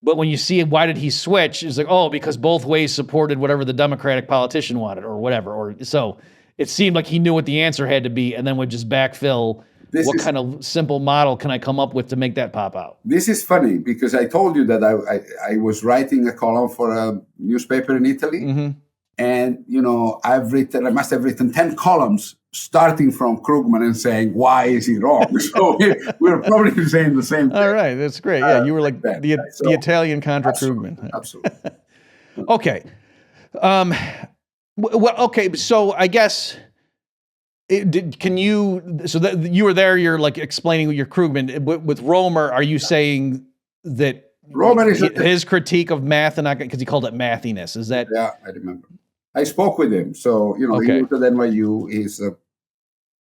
But when you see why did he switch, it's like, oh, because both ways supported whatever the Democratic politician wanted or whatever. Or so it seemed like he knew what the answer had to be and then would just backfill. What kind of simple model can I come up with to make that pop out? This is funny because I told you that I was writing a column for a newspaper in Italy. Mm-hmm. And, I must have written 10 columns starting from Krugman and saying, why is he wrong? So we're probably saying the same thing. All right. That's great. Yeah. You were like the Italian contra Krugman. Absolutely. Okay. Okay. So I guess, you were there, you're like explaining your Krugman. With Romer, are you saying that Romer is his critique of math, and because he called it mathiness, is that? Yeah, I remember. I spoke with him. So, he was at NYU. He's a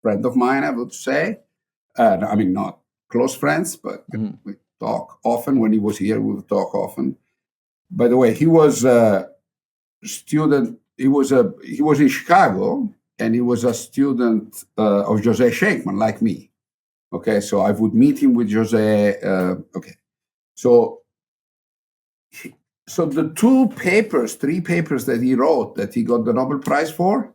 friend of mine, I would say. Not close friends, but we talk often. When he was here, we would talk often. By the way, he was a student. He was in Chicago, and he was a student of Jose Shankman, like me. Okay, so I would meet him with Jose. Okay, so the 3 papers that he wrote that he got the Nobel Prize for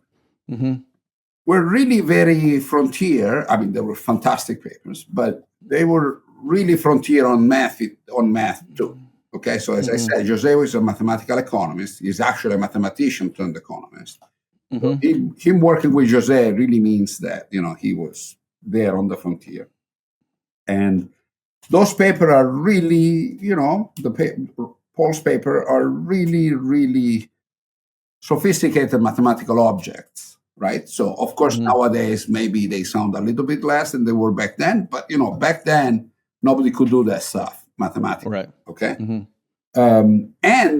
were really very frontier. They were fantastic papers, but they were really frontier on math too. Okay, so as I said, Jose was a mathematical economist. He's actually a mathematician turned economist. So him working with Jose really means that, he was there on the frontier. And those papers are really, Paul's paper are really, really sophisticated mathematical objects, right? So, of course, nowadays, maybe they sound a little bit less than they were back then. But, back then, nobody could do that stuff mathematically. Right. Okay? And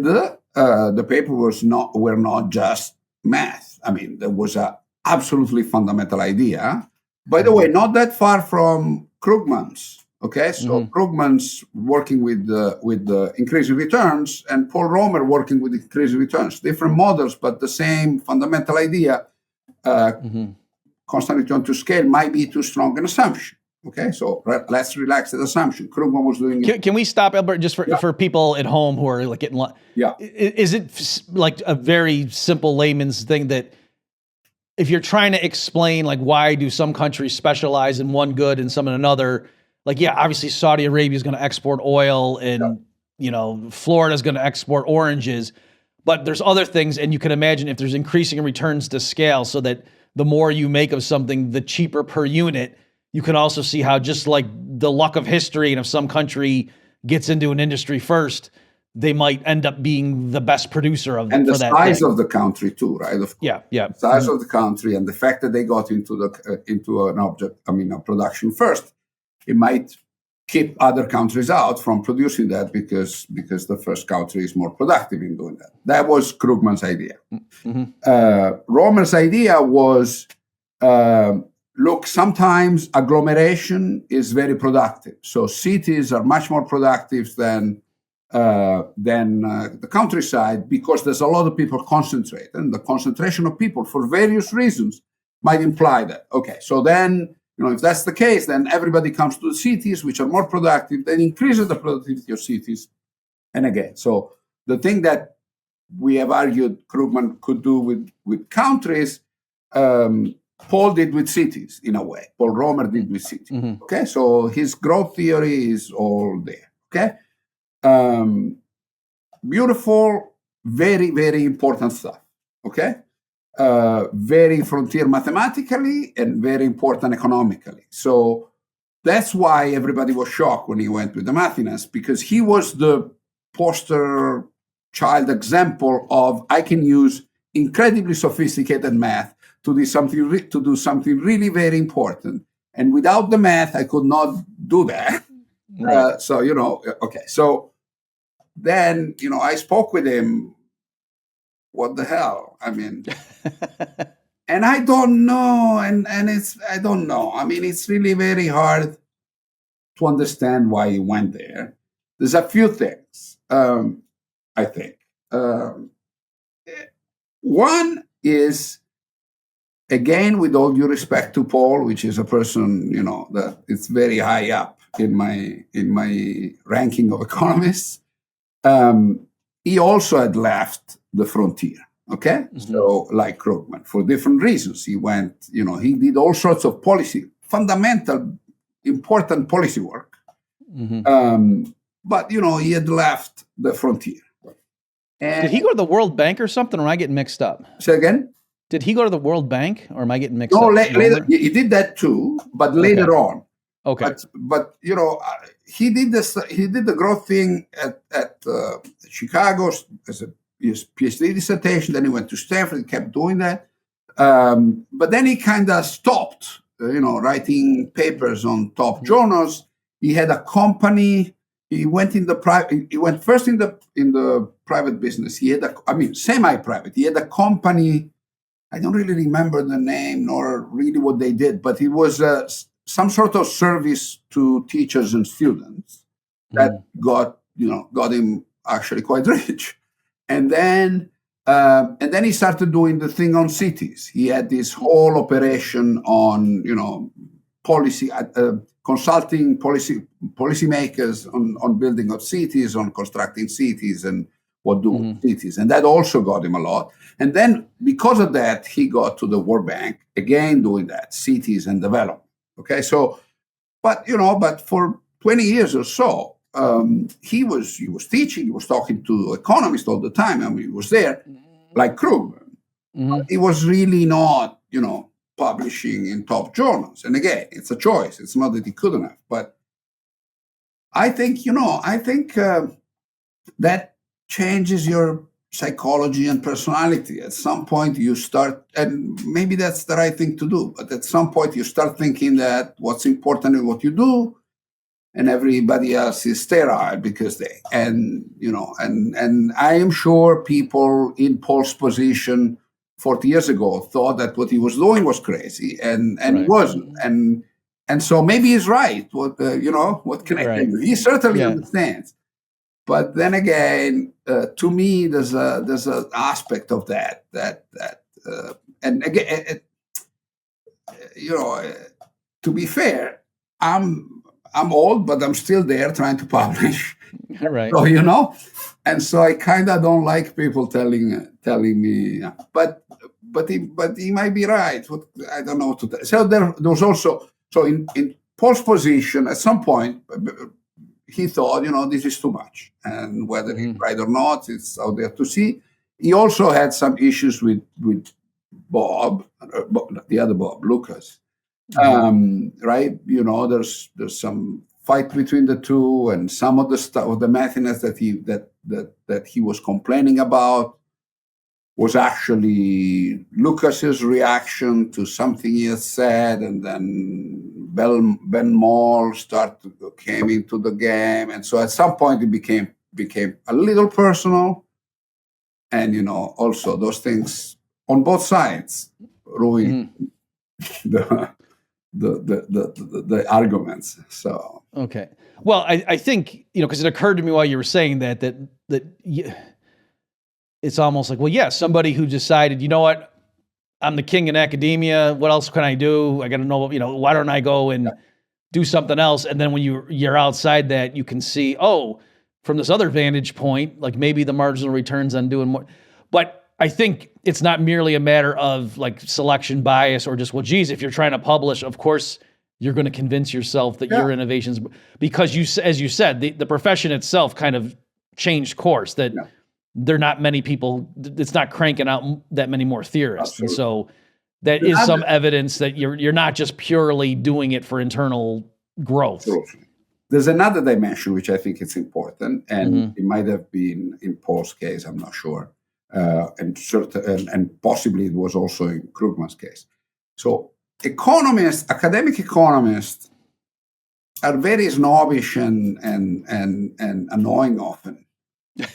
the papers were not just math. There was a absolutely fundamental idea. By the way, not that far from Krugman's. Okay, so Krugman's working with the increasing returns, and Paul Romer working with increasing returns. Different models, but the same fundamental idea. Constant return to scale might be too strong an assumption. Okay, so let's relax that assumption. Krugman was doing it. Can we stop, Albert, just for people at home who are like getting? Is it like a very simple layman's thing that if you're trying to explain like why do some countries specialize in one good and some in another? Like, obviously Saudi Arabia is going to export oil and, Florida is going to export oranges, but there's other things. And you can imagine if there's increasing returns to scale so that the more you make of something, the cheaper per unit, you can also see how just like the luck of history. And if some country gets into an industry first, they might end up being the best producer of and the size of the country too, right? Of course. Yeah. The size of the country and the fact that they got into a production first. It might keep other countries out from producing that because the first country is more productive in doing that. That was Krugman's idea. Romer's idea was, look, sometimes agglomeration is very productive. So cities are much more productive than the countryside because there's a lot of people concentrated. And the concentration of people for various reasons might imply that. Okay, so then, if that's the case, then everybody comes to the cities, which are more productive, then increases the productivity of cities. And again, so the thing that we have argued Krugman could do with countries Paul did with cities in a way. Paul Romer did with cities. Okay, so his growth theory is all there. Okay, beautiful, very, very important stuff. Okay, very frontier mathematically and very important economically. So that's why everybody was shocked when he went with the mathiness, because he was the poster child example of I can use incredibly sophisticated math to do something really very important, and without the math I could not do that. Right. So okay. So then I spoke with him. What the hell? I mean, and I don't know, and I don't know. I mean, it's really very hard to understand why he went there. There's a few things, I think. One is, again, with all due respect to Paul, which is a person that it's very high up in my ranking of economists. He also had left the frontier. Okay, so like Krugman, for different reasons, he went. He did all sorts of fundamental, important policy work. But he had left the frontier. And did he go to the World Bank or something, or am I getting mixed up? Say again? Did he go to the World Bank, or am I getting mixed No, up? later he did that too, but later on. Okay. But he did this. He did the growth thing at Chicago as his PhD dissertation. Then he went to Stanford and kept doing that. But then he kind of stopped, writing papers on top journals. He had a company. He went He went first in the private business. He had semi-private. He had a company. I don't really remember the name nor really what they did, but it was some sort of service to teachers and students that got him actually quite rich. And then he started doing the thing on cities. He had this whole operation on policy, consulting policymakers on building of cities, on constructing cities, and what do cities, and that also got him a lot. And then because of that, he got to the World Bank again, doing that cities and development. Okay, so but for 20 years or so, he was teaching. He was talking to economists all the time. I mean, he was there like Krugman. He was really not publishing in top journals. And again, it's a choice. It's not that he couldn't have, but I think that changes your psychology and personality. At some point you start, and maybe that's the right thing to do, but at some point you start thinking that what's important is what you do, and everybody else is sterile because and I am sure people in Paul's position 40 years ago thought that what he was doing was crazy, and right. He wasn't, and so maybe he's right. What can I tell you? He certainly understands. But then again, to me, there's an aspect of that, and again, to be fair, I'm old, but I'm still there trying to publish. Right. So and so I kind of don't like people telling me, but he might be right. I don't know what to tell. So there was also in Paul's position at some point. He thought, this is too much. And whether he's right or not, it's out there to see. He also had some issues with Bob, the other Bob, Lucas. Right? There's some fight between the two, and some of the stuff of the mathiness that he was complaining about was actually Lucas's reaction to something he had said, and then Ben Moll came into the game, and so at some point it became a little personal, and also those things on both sides ruin the arguments. So okay, well, I think because it occurred to me while you were saying that it's almost like, well, yeah, somebody who decided, you know what, I'm the king in academia. What else can I do? I got to know, why don't I go and do something else? And then when you're outside that, you can see, from this other vantage point, like maybe the marginal returns on doing more. But I think it's not merely a matter of like selection bias or just, well, geez, if you're trying to publish, of course, you're going to convince yourself that your innovations, because as you said, the profession itself kind of changed course, that there are not many people, it's not cranking out that many more theorists. Absolutely. And so that is some evidence that you're not just purely doing it for internal growth. Absolutely. There's another dimension which I think is important, and it might have been in Paul's case, I'm not sure. And possibly it was also in Krugman's case. So academic economists are very snobbish and annoying often.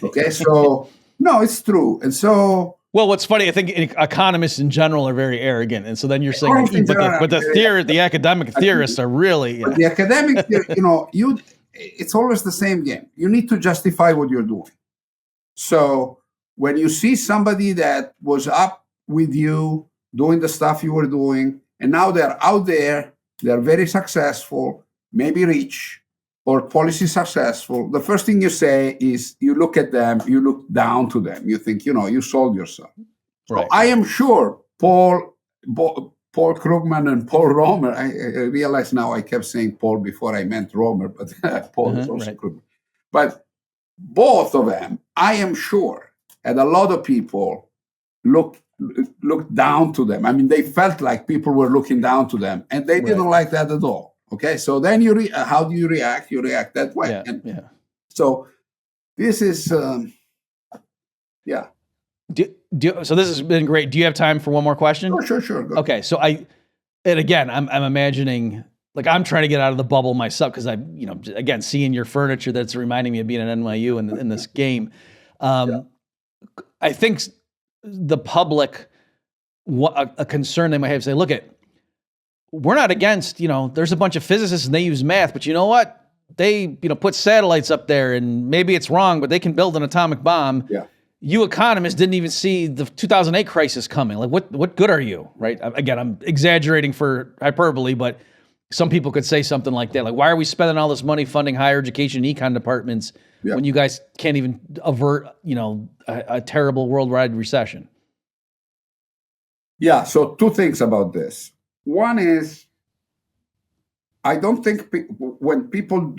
Okay, so no, it's true. And so, well, what's funny, I think economists in general are very arrogant, and so then you're saying, but the academic theorists are really the academic. It's always the same game. You need to justify what you're doing. So when you see somebody that was up with you doing the stuff you were doing, and now they're out there, they're very successful, maybe rich or policy successful, the first thing you say is you look at them, you look down to them. You think, you sold yourself. Right. So I am sure Paul Krugman and Paul Romer, I realize now I kept saying Paul before I meant Romer, but Paul is also Krugman. But both of them, I am sure, and a lot of people looked down to them. I mean, they felt like people were looking down to them, and they didn't like that at all. Okay, so then how do you react? You react that way. So this is, So this has been great. Do you have time for one more question? Sure. Go. Okay, so I'm imagining, like, I'm trying to get out of the bubble myself because again, seeing your furniture, that's reminding me of being at NYU in this game. I think the public, a concern they might have, say, look, we're not against, there's a bunch of physicists and they use math, but you know what? They, put satellites up there and maybe it's wrong, but they can build an atomic bomb. Yeah. You economists didn't even see the 2008 crisis coming. Like, what good are you, right? Again, I'm exaggerating for hyperbole, but some people could say something like that. Like, why are we spending all this money funding higher education econ departments when you guys can't even avert, a terrible worldwide recession? Yeah, so two things about this. One is, I don't think when people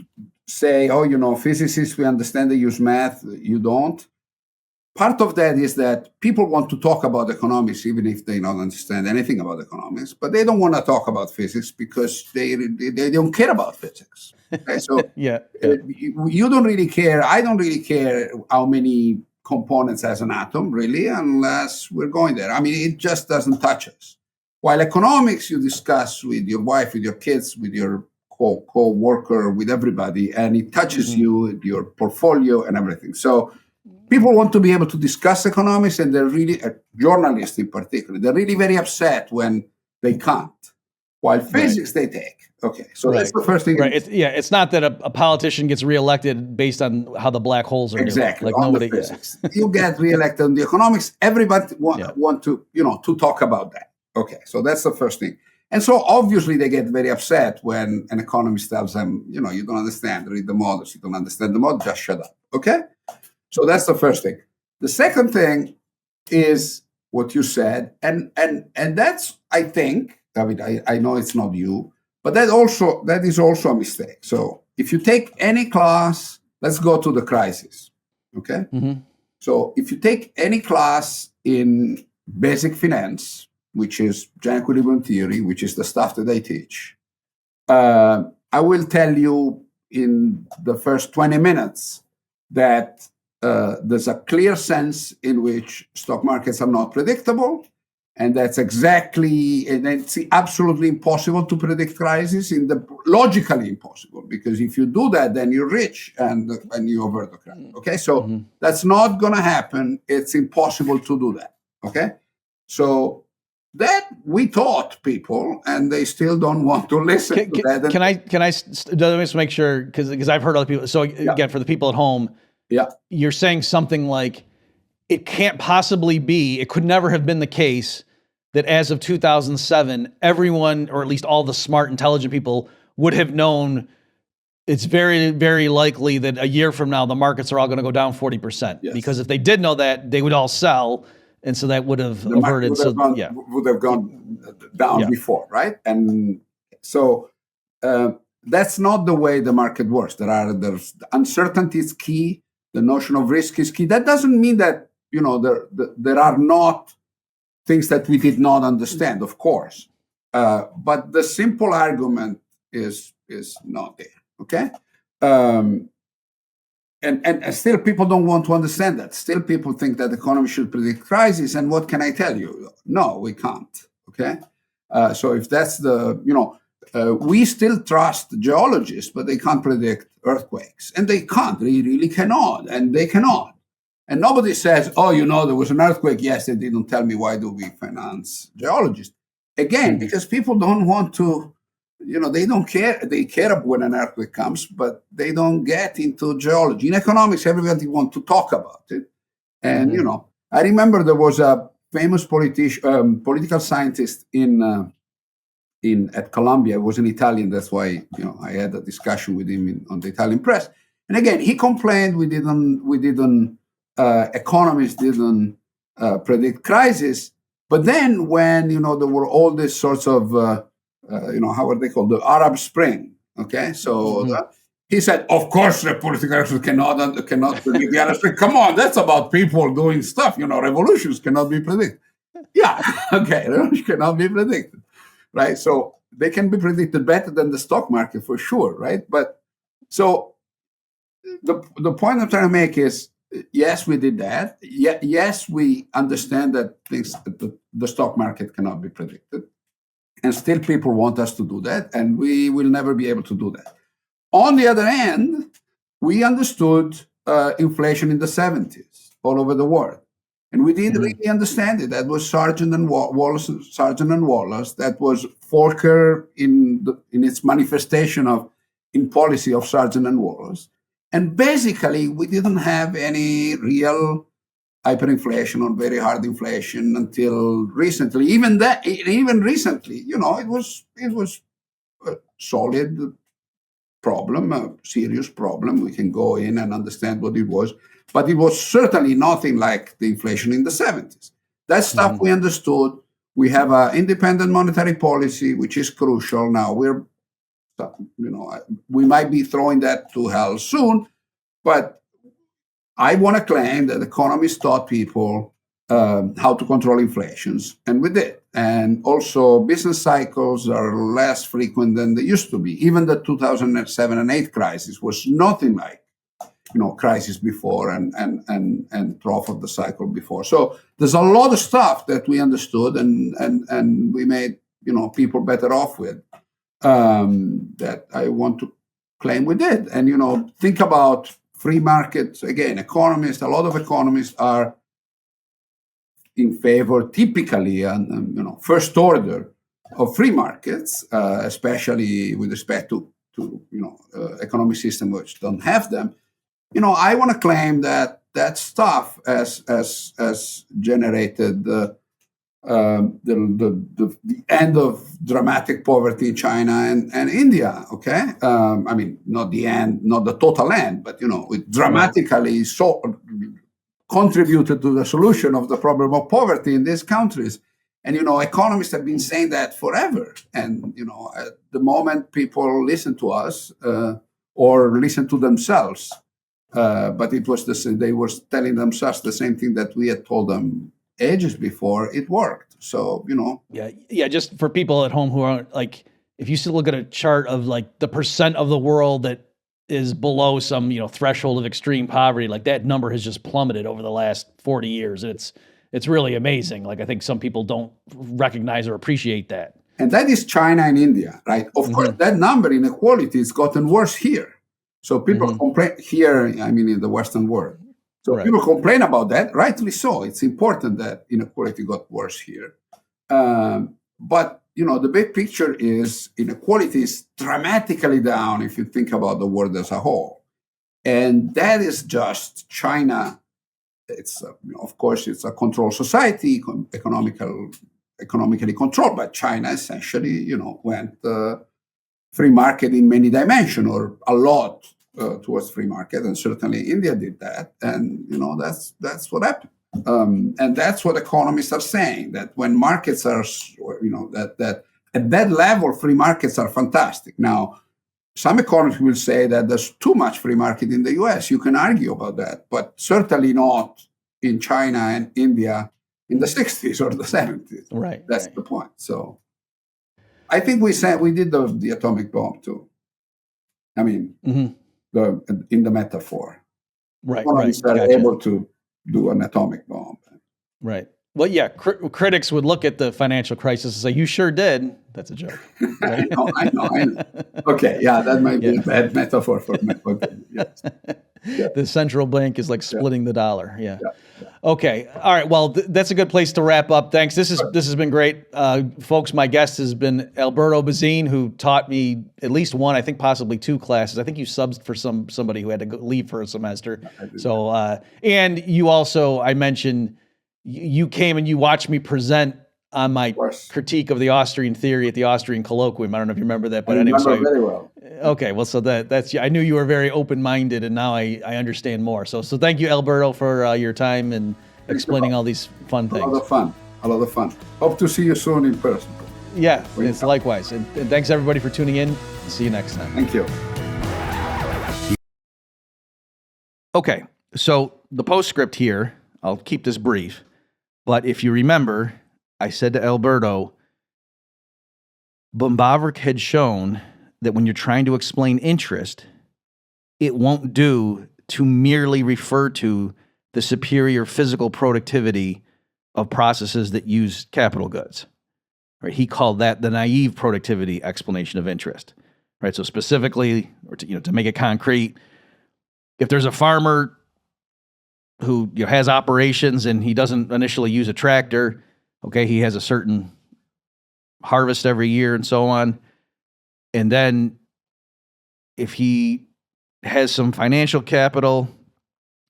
say, physicists, we understand they use math, you don't. Part of that is that people want to talk about economics, even if they don't understand anything about economics, but they don't want to talk about physics because they don't care about physics. Okay? So you don't really care. I don't really care how many components has an atom, really, unless we're going there. I mean, it just doesn't touch us. While economics, you discuss with your wife, with your kids, with your co-worker, with everybody, and it touches you, your portfolio, and everything. So people want to be able to discuss economics, and they're really, journalists in particular, they're really very upset when they can't. While physics, they take. Okay, so that's the first thing. Right. It's not that a politician gets reelected based on how the black holes are exactly doing. Like nobody. Physics. You get reelected on the economics. Everybody want to to talk about that. Okay, so that's the first thing. And so obviously they get very upset when an economist tells them, you don't understand, read the models, you don't understand the model, just shut up. Okay? So that's the first thing. The second thing is what you said, and that's, I think, David, I know it's not you, but that is also a mistake. So if you take any class, let's go to the crisis. Okay? So if you take any class in basic finance, which is general equilibrium theory, which is the stuff that I teach, I will tell you in the first 20 minutes that there's a clear sense in which stock markets are not predictable, and that's and it's absolutely impossible to predict crises, logically impossible, because if you do that, then you're rich and you avert the crisis. Okay, so that's not going to happen. It's impossible to do that. Okay, so that we taught people, and they still don't want to listen to that. Can I just make sure, because I've heard other people. So again, for the people at home, you're saying something like, it can't possibly be, it could never have been the case that as of 2007, everyone, or at least all the smart, intelligent people, would have known it's very, very likely that a year from now, the markets are all going to go down 40%. Yes. Because if they did know that, they would all sell, And so that would have The market averted. would have gone down before, right? And so that's not the way the market works. There's uncertainty is key. The notion of risk is key. That doesn't mean that there are not things that we did not understand, of course. But the simple argument is not there. Okay. And still people don't want to understand that. Still people think that the economy should predict crisis. And what can I tell you? No, we can't. Okay. So if that's we still trust geologists, but they can't predict earthquakes. And they can't. They really cannot. And they cannot. And nobody says, oh, there was an earthquake. Yes, they didn't tell me. Why do we finance geologists? Again, because people don't want to, they don't care. They care when an earthquake comes, but they don't get into geology. In economics, everybody wants to talk about it. And, I remember there was a famous political scientist at Columbia. It was an Italian. That's why, I had a discussion with him on the Italian press. And again, he complained economists didn't predict crisis. But then when, there were all these sorts of, how are they called? The Arab Spring. Okay. So he said, of course, the political experts cannot predict the Arab Spring. Come on, that's about people doing stuff. Revolutions cannot be predicted. Yeah. Okay. Revolutions cannot be predicted. Right. So they can be predicted better than the stock market for sure. Right. But so the point I'm trying to make is, yes, we did that. Yes, we understand that the stock market cannot be predicted. And still people want us to do that. And we will never be able to do that. On the other hand, we understood inflation in the 70s all over the world. And we didn't really understand it. That was Sargent and Wallace. That was Volcker in its manifestation in policy of Sargent and Wallace. And basically, we didn't have any real hyperinflation or very hard inflation until recently. Even recently, it was a solid problem, a serious problem. We can go in and understand what it was, but it was certainly nothing like the inflation in the 70s. That stuff we understood. We have an independent monetary policy, which is crucial. Now we might be throwing that to hell soon, but I want to claim that economists taught people how to control inflations, and we did. And also, business cycles are less frequent than they used to be. Even the 2007 and 8 crisis was nothing like, crisis before and trough of the cycle before. So there's a lot of stuff that we understood and we made, people better off with. That I want to claim we did. And, think about free markets. Again, a lot of economists are in favor, typically, first order of free markets, especially with respect to economic systems which don't have them. I want to claim that stuff has generated the end of dramatic poverty in China and India. Okay, not the end, not the total end, but it dramatically contributed to the solution of the problem of poverty in these countries. And economists have been saying that forever. And at the moment people listen to us or listen to themselves, but it was they were telling themselves the same thing that we had told them ages before. It worked. So yeah. Just for people at home who aren't like, if you still look at a chart of like the percent of the world that is below some threshold of extreme poverty, like that number has just plummeted over the last 40 years. And it's really amazing. Like I think some people don't recognize or appreciate that. And that is China and India, right? Of course, that number inequality has gotten worse here. So people complain here, in the Western world. So people complain about that, rightly so. It's important that inequality got worse here. But, the big picture is inequality is dramatically down if you think about the world as a whole. And that is just China. It's, of course, it's a controlled society, economically controlled, but China essentially, went free market in many dimensions, or a lot towards free market, and certainly India did that, and that's what happened. And that's what economists are saying, that when markets are, that at that level, free markets are fantastic. Now, some economists will say that there's too much free market in the US. You can argue about that, but certainly not in China and India in the 60s or the 70s. Right. That's the point. So I think we did the atomic bomb too. I mean, in the metaphor. Right. Economists are able to do an atomic bomb. Right. Well, yeah, critics would look at the financial crisis and say, "You sure did." That's a joke. Right? I know. Okay, yeah, that might be a bad metaphor for me. Okay, yes. Yeah. The central bank is like splitting the dollar. Yeah. Okay. All right. Well, that's a good place to wrap up. Thanks. This has been great, folks. My guest has been Alberto Bisin, who taught me at least one, I think possibly two classes. I think you subbed for somebody who had to leave for a semester. So, and you also, I mentioned, you came and you watched me present on my critique of the Austrian theory at the Austrian colloquium. I don't know if you remember that, but anyway. Very well. Okay, well, so that's I knew you were very open-minded, and now I understand more. So thank you, Alberto, for your time and explaining all these fun things. A lot of fun. Hope to see you soon in person. Yeah, it's likewise. And thanks everybody for tuning in. See you next time. Thank you. Okay, so the postscript here, I'll keep this brief, but if you remember, I said to Alberto, Böhm-Bawerk had shown that when you're trying to explain interest, it won't do to merely refer to the superior physical productivity of processes that use capital goods. Right? He called that the naive productivity explanation of interest. Right? So specifically, or to make it concrete, if there's a farmer who has operations and he doesn't initially use a tractor, okay, he has a certain harvest every year and so on. And then if he has some financial capital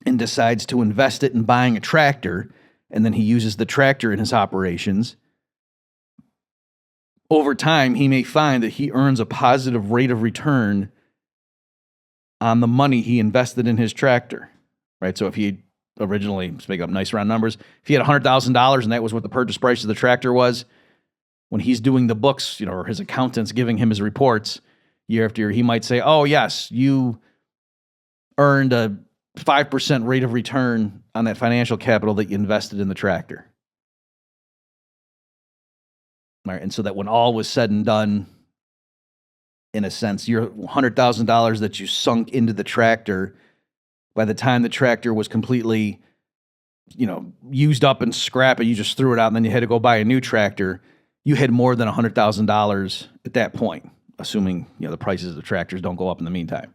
and decides to invest it in buying a tractor, and then he uses the tractor in his operations, over time, he may find that he earns a positive rate of return on the money he invested in his tractor, right? So if he originally, let's make up nice round numbers, if he had $100,000 and that was what the purchase price of the tractor was, when he's doing the books, or his accountant's giving him his reports year after year, he might say, oh, yes, you earned a 5% rate of return on that financial capital that you invested in the tractor. All right, and so that when all was said and done, in a sense, your $100,000 that you sunk into the tractor, by the time the tractor was completely, used up and scrap, and you just threw it out, and then you had to go buy a new tractor, you had more than $100,000 at that point, assuming the prices of the tractors don't go up in the meantime,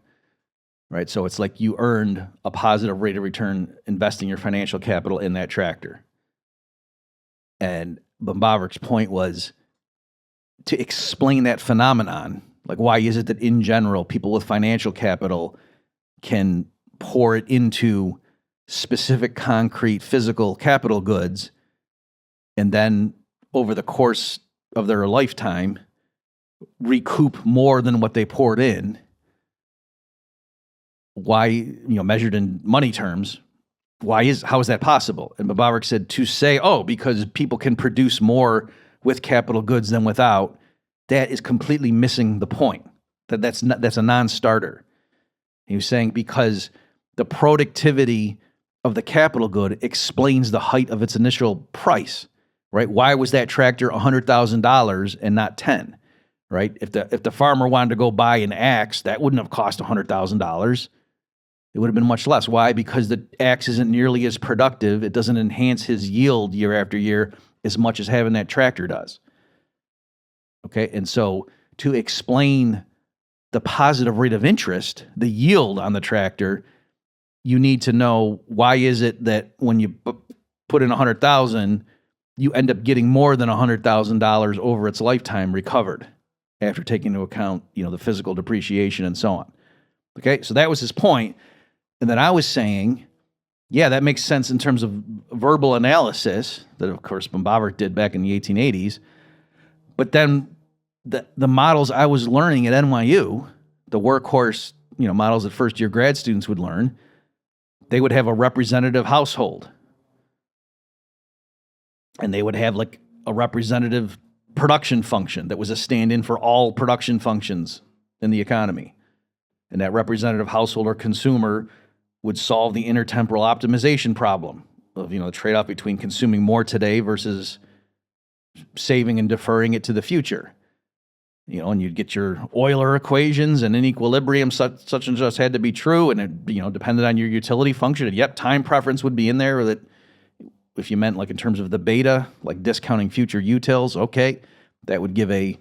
right? So it's like you earned a positive rate of return investing your financial capital in that tractor. And Böhm-Bawerk's point was to explain that phenomenon. Like, why is it that in general people with financial capital can pour it into specific concrete physical capital goods, and then over the course of their lifetime recoup more than what they poured in? Why, measured in money terms, how is that possible? And Böhm-Bawerk said to say, because people can produce more with capital goods than without, that is completely missing the point. That's a non-starter. He was saying because the productivity of the capital good explains the height of its initial price, right? Why was that tractor $100,000 and not 10, right? If the farmer wanted to go buy an axe, that wouldn't have cost $100,000. It would have been much less. Why? Because the axe isn't nearly as productive. It doesn't enhance his yield year after year as much as having that tractor does. Okay, and so to explain the positive rate of interest, the yield on the tractor, you need to know why is it that when you put in $100,000, you end up getting more than $100,000 over its lifetime recovered after taking into account, the physical depreciation and so on. Okay, so that was his point. And then I was saying, yeah, that makes sense in terms of verbal analysis that, of course, Böhm-Bawerk did back in the 1880s. But then the models I was learning at NYU, the workhorse, models that first-year grad students would learn, they would have a representative household. and they would have like a representative production function that was a stand-in for all production functions in the economy. And that representative household or consumer would solve the intertemporal optimization problem of, the trade-off between consuming more today versus saving and deferring it to the future. And you'd get your Euler equations, and in equilibrium, such and such had to be true, and it, depended on your utility function. And yep, time preference would be in there. That if you meant like in terms of the beta, like discounting future utils, okay, that would give a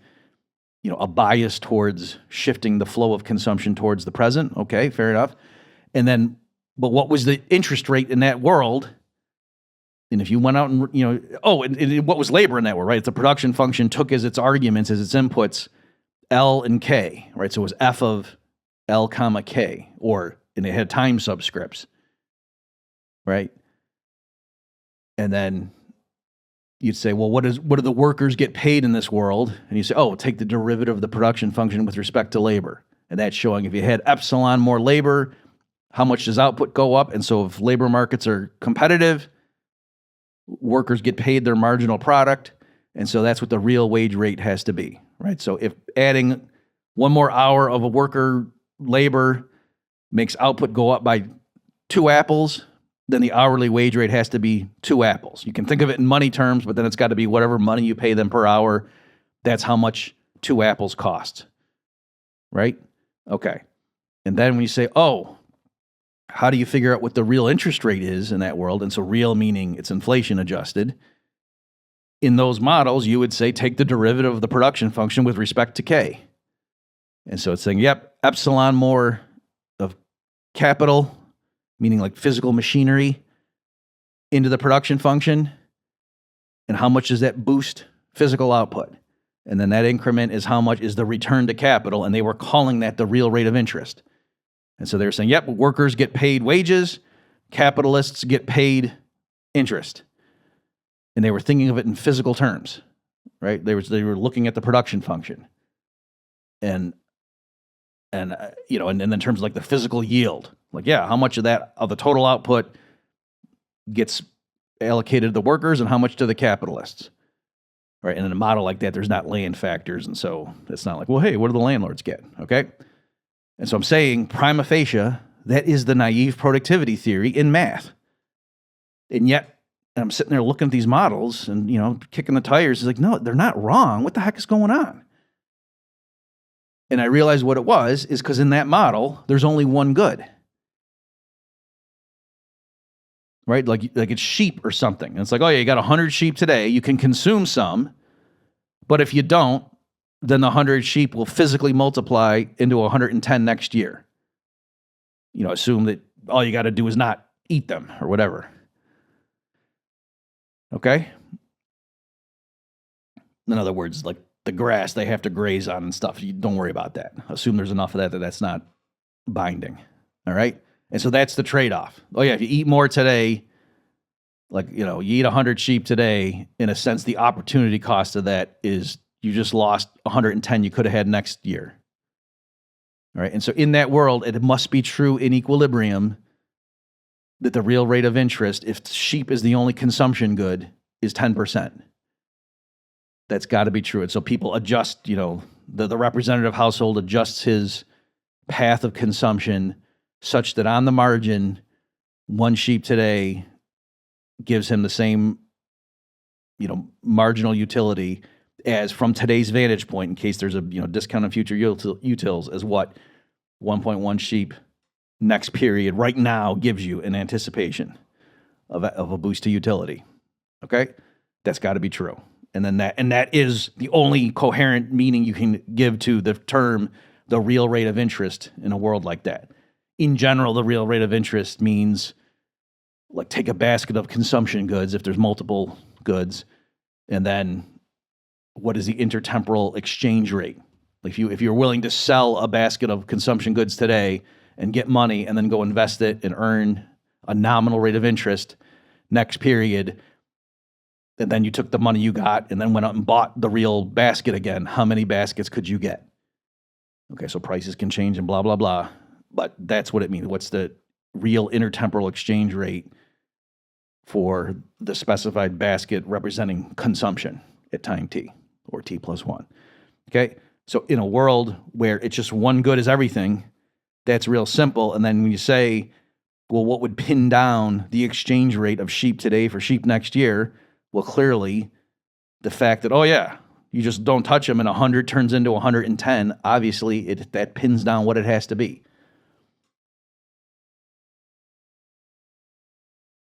bias towards shifting the flow of consumption towards the present. Okay, fair enough. And then, but what was the interest rate in that world? And if you went out and, and what was labor in that world, right? It's a production function, took as its arguments, as its inputs, L and K, right? So it was F of L comma K, and it had time subscripts, right? And then you'd say, well, what do the workers get paid in this world? And you say, take the derivative of the production function with respect to labor. And that's showing if you had epsilon more labor, how much does output go up? And so if labor markets are competitive, workers get paid their marginal product. And so that's what the real wage rate has to be, right? So if adding one more hour of a worker labor makes output go up by 2 apples, then the hourly wage rate has to be 2 apples. You can think of it in money terms, but then it's got to be whatever money you pay them per hour. That's how much 2 apples cost, right? Okay. And then when you say, how do you figure out what the real interest rate is in that world? And so real meaning it's inflation adjusted. In those models, you would say take the derivative of the production function with respect to K. And so it's saying, epsilon more of capital, meaning like physical machinery, into the production function. And how much does that boost physical output? And then that increment is how much is the return to capital. And they were calling that the real rate of interest. And so they were saying, workers get paid wages, capitalists get paid interest. And they were thinking of it in physical terms, right? They were looking at the production function. And then in terms of like the physical yield, how much of the total output gets allocated to the workers and how much to the capitalists, right? And in a model like that, there's not land factors. And so it's not like, well, hey, what do the landlords get? Okay. And so I'm saying prima facie, that is the naive productivity theory in math. And yet I'm sitting there looking at these models and, kicking the tires. It's like, no, they're not wrong. What the heck is going on? And I realized what it was is because in that model, there's only one good. Right? Like it's sheep or something. And it's like, you got 100 sheep today. You can consume some, but if you don't, then the 100 sheep will physically multiply into 110 next year. Assume that all you got to do is not eat them or whatever. Okay? In other words, like the grass they have to graze on and stuff, you don't worry about that. Assume there's enough of that's not binding. All right? And so that's the trade-off. If you eat more today, you eat 100 sheep today, in a sense, the opportunity cost of that is you just lost 110 you could have had next year. All right. And so in that world, it must be true in equilibrium that the real rate of interest, if sheep is the only consumption good, is 10%. That's got to be true. And so people adjust, the representative household adjusts his path of consumption such that on the margin, 1 sheep today gives him the same, marginal utility as from today's vantage point, in case there's a discount on future utils, as what 1.1 sheep next period right now gives you in anticipation of a boost to utility. Okay, that's got to be true, and that is the only coherent meaning you can give to the term the real rate of interest in a world like that. In general, the real rate of interest means like take a basket of consumption goods if there's multiple goods, and then what is the intertemporal exchange rate? Like if you're willing to sell a basket of consumption goods today and get money and then go invest it and earn a nominal rate of interest next period, and then you took the money you got and then went out and bought the real basket again, how many baskets could you get? Okay, so prices can change and blah, blah, blah. But that's what it means. What's the real intertemporal exchange rate for the specified basket representing consumption at time t, or t plus 1. Okay? So in a world where it's just one good is everything, that's real simple. And then when you say, well, what would pin down the exchange rate of sheep today for sheep next year? Well, clearly the fact that, oh yeah, you just don't touch them and 100 turns into 110, obviously that pins down what it has to be.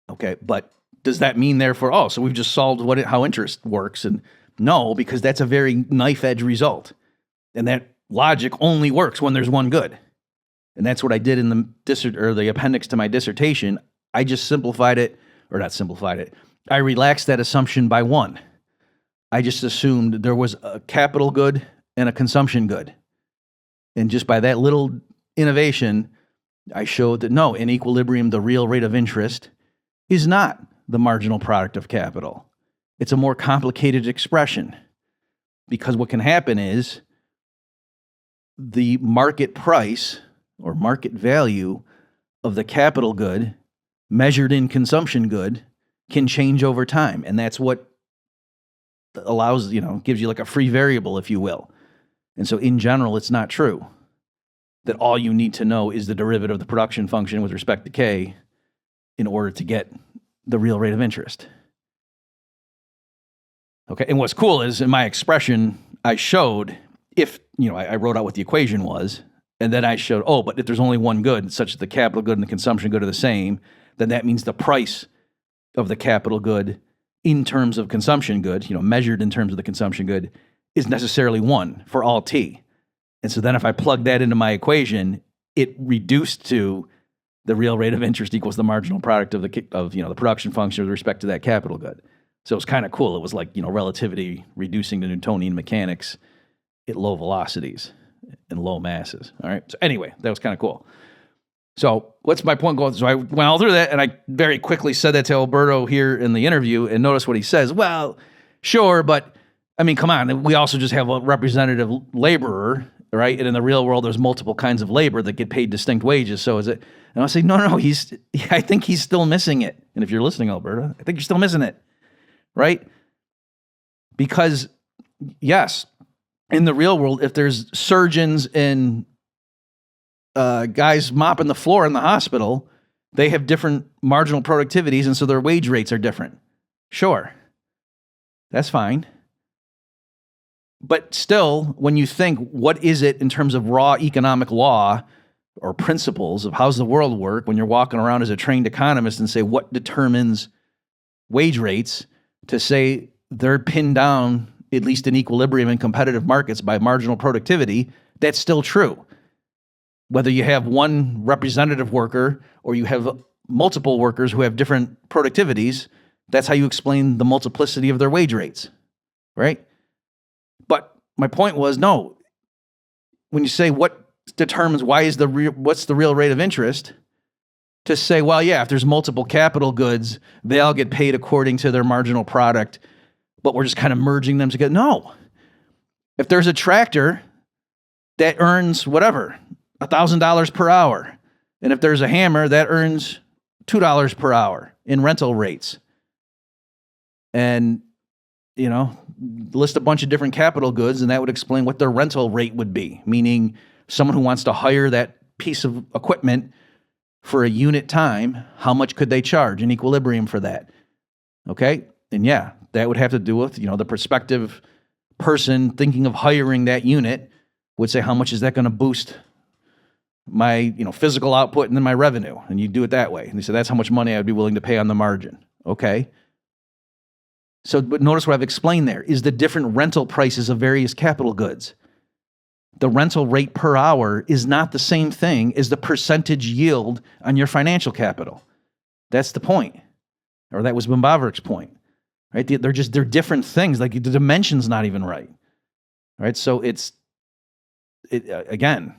Okay, but does that mean therefore, oh, so we've just solved how interest works? And no, because that's a very knife edge result. And that logic only works when there's one good. And that's what I did in the appendix to my dissertation. I just simplified it, or not simplified it. I relaxed that assumption by one. I just assumed there was a capital good and a consumption good. And just by that little innovation, I showed that no, in equilibrium, the real rate of interest is not the marginal product of capital. It's a more complicated expression, because what can happen is the market price or market value of the capital good measured in consumption good can change over time. And that's what allows, gives you like a free variable, if you will. And so in general, it's not true that all you need to know is the derivative of the production function with respect to K in order to get the real rate of interest. Okay, and what's cool is in my expression, I showed I wrote out what the equation was, and then I showed, but if there's only one good, such that the capital good and the consumption good are the same, then that means the price of the capital good in terms of consumption good, measured in terms of the consumption good, is necessarily 1 for all t. And so then if I plug that into my equation, it reduced to the real rate of interest equals the marginal product of the production function with respect to that capital good. So it was kind of cool. It was like, relativity reducing to Newtonian mechanics at low velocities and low masses. All right. So anyway, that was kind of cool. So what's my point going? So I went all through that, and I very quickly said that to Alberto here in the interview, and notice what he says. Well, sure, but I mean, come on. We also just have a representative laborer, right? And in the real world, there's multiple kinds of labor that get paid distinct wages. So is it? And I say, no, I think he's still missing it. And if you're listening, Alberto, I think you're still missing it, right? Because yes, in the real world, if there's surgeons and guys mopping the floor in the hospital, they have different marginal productivities, and so their wage rates are different. Sure, that's fine. But still, when you think, what is it in terms of raw economic law or principles of how's the world work, when you're walking around as a trained economist and say, what determines wage rates, to say they're pinned down, at least in equilibrium in competitive markets, by marginal productivity, that's still true. Whether you have one representative worker or you have multiple workers who have different productivities, that's how you explain the multiplicity of their wage rates, right? But my point was, no, when you say what determines what's the real rate of interest, to say, well, yeah, if there's multiple capital goods, they all get paid according to their marginal product, but we're just kind of merging them together. No. If there's a tractor that earns whatever, $1,000 per hour, and if there's a hammer that earns $2 per hour in rental rates, and list a bunch of different capital goods, and that would explain what their rental rate would be, meaning someone who wants to hire that piece of equipment for a unit time, how much could they charge in equilibrium for that? Okay? And yeah, that would have to do with, the prospective person thinking of hiring that unit would say, how much is that going to boost my, physical output and then my revenue? And you do it that way. And they say, that's how much money I'd be willing to pay on the margin. Okay? So, but notice what I've explained there is the different rental prices of various capital goods. The rental rate per hour is not the same thing as the percentage yield on your financial capital. That's the point. Or that was Bumbaverik's point. Right? They're different things. Like the dimension's not even right. Right? So again,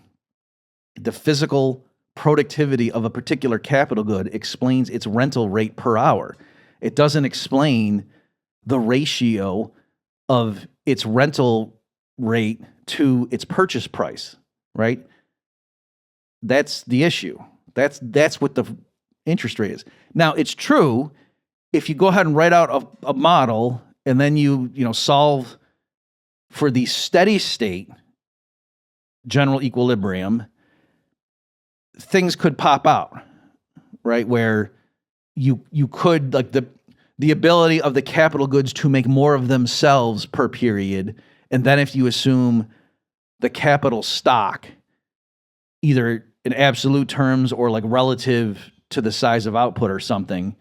the physical productivity of a particular capital good explains its rental rate per hour. It doesn't explain the ratio of its rental rate to its purchase price, right? That's the issue. That's what the interest rate is. Now, it's true if you go ahead and write out a model and then you solve for the steady state general equilibrium, things could pop out, right? Where you could, like, the ability of the capital goods to make more of themselves per period, and then if you assume the capital stock, either in absolute terms or like relative to the size of output or something,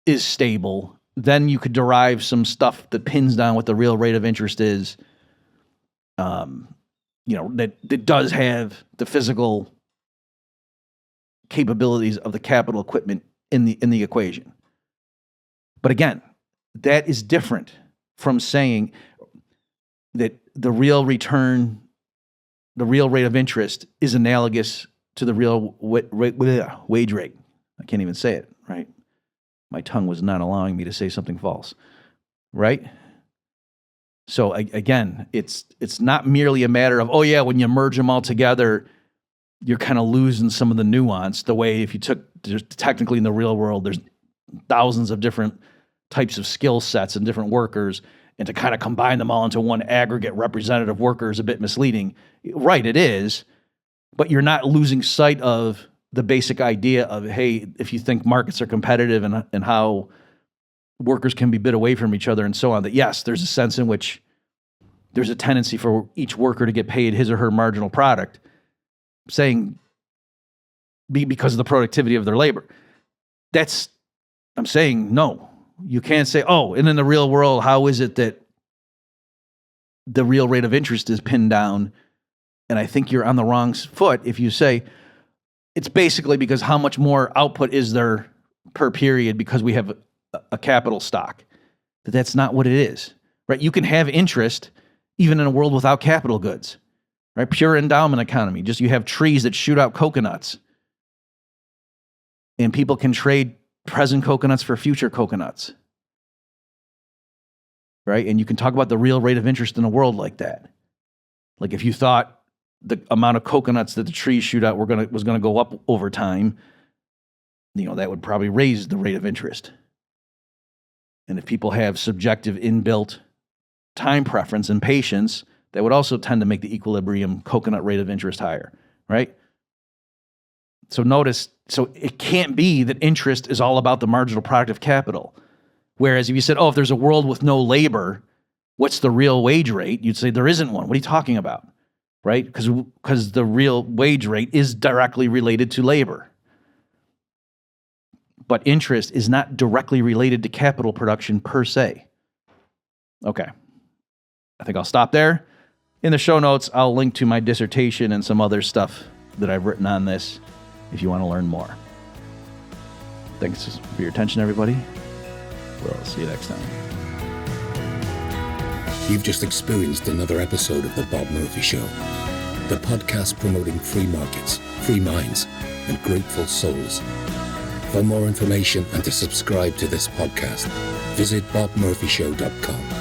is stable, then you could derive some stuff that pins down what the real rate of interest is, that does have the physical capabilities of the capital equipment in the equation. But again, that is different from saying that the real return, the real rate of interest is analogous to the real wage rate. I can't even say it, right? My tongue was not allowing me to say something false, right? So again, it's not merely a matter of, oh yeah, when you merge them all together, you're kind of losing some of the nuance. The way if you took, technically in the real world, there's thousands of different types of skill sets and different workers, and to kind of combine them all into one aggregate representative worker is a bit misleading. Right, it is, but you're not losing sight of the basic idea of, hey, if you think markets are competitive and how workers can be bid away from each other and so on, that yes, there's a sense in which there's a tendency for each worker to get paid his or her marginal product, saying because of the productivity of their labor. I'm saying no. You can't say, oh, and in the real world, how is it that the real rate of interest is pinned down? And I think you're on the wrong foot if you say it's basically because how much more output is there per period because we have a capital stock. That's not what it is, right? You can have interest even in a world without capital goods, right? Pure endowment economy. Just you have trees that shoot out coconuts, and people can trade present coconuts for future coconuts, right? And you can talk about the real rate of interest in a world like that. Like if you thought the amount of coconuts that the trees shoot out was gonna go up over time, that would probably raise the rate of interest. And if people have subjective inbuilt time preference and patience, that would also tend to make the equilibrium coconut rate of interest higher, right? So notice, it can't be that interest is all about the marginal product of capital. Whereas if you said, if there's a world with no labor, what's the real wage rate? You'd say there isn't one. What are you talking about, right? Because the real wage rate is directly related to labor. But interest is not directly related to capital production per se. Okay. I think I'll stop there. In the show notes, I'll link to my dissertation and some other stuff that I've written on this if you want to learn more. Thanks for your attention, everybody. We'll see you next time. You've just experienced another episode of The Bob Murphy Show, the podcast promoting free markets, free minds, and grateful souls. For more information and to subscribe to this podcast, visit bobmurphyshow.com.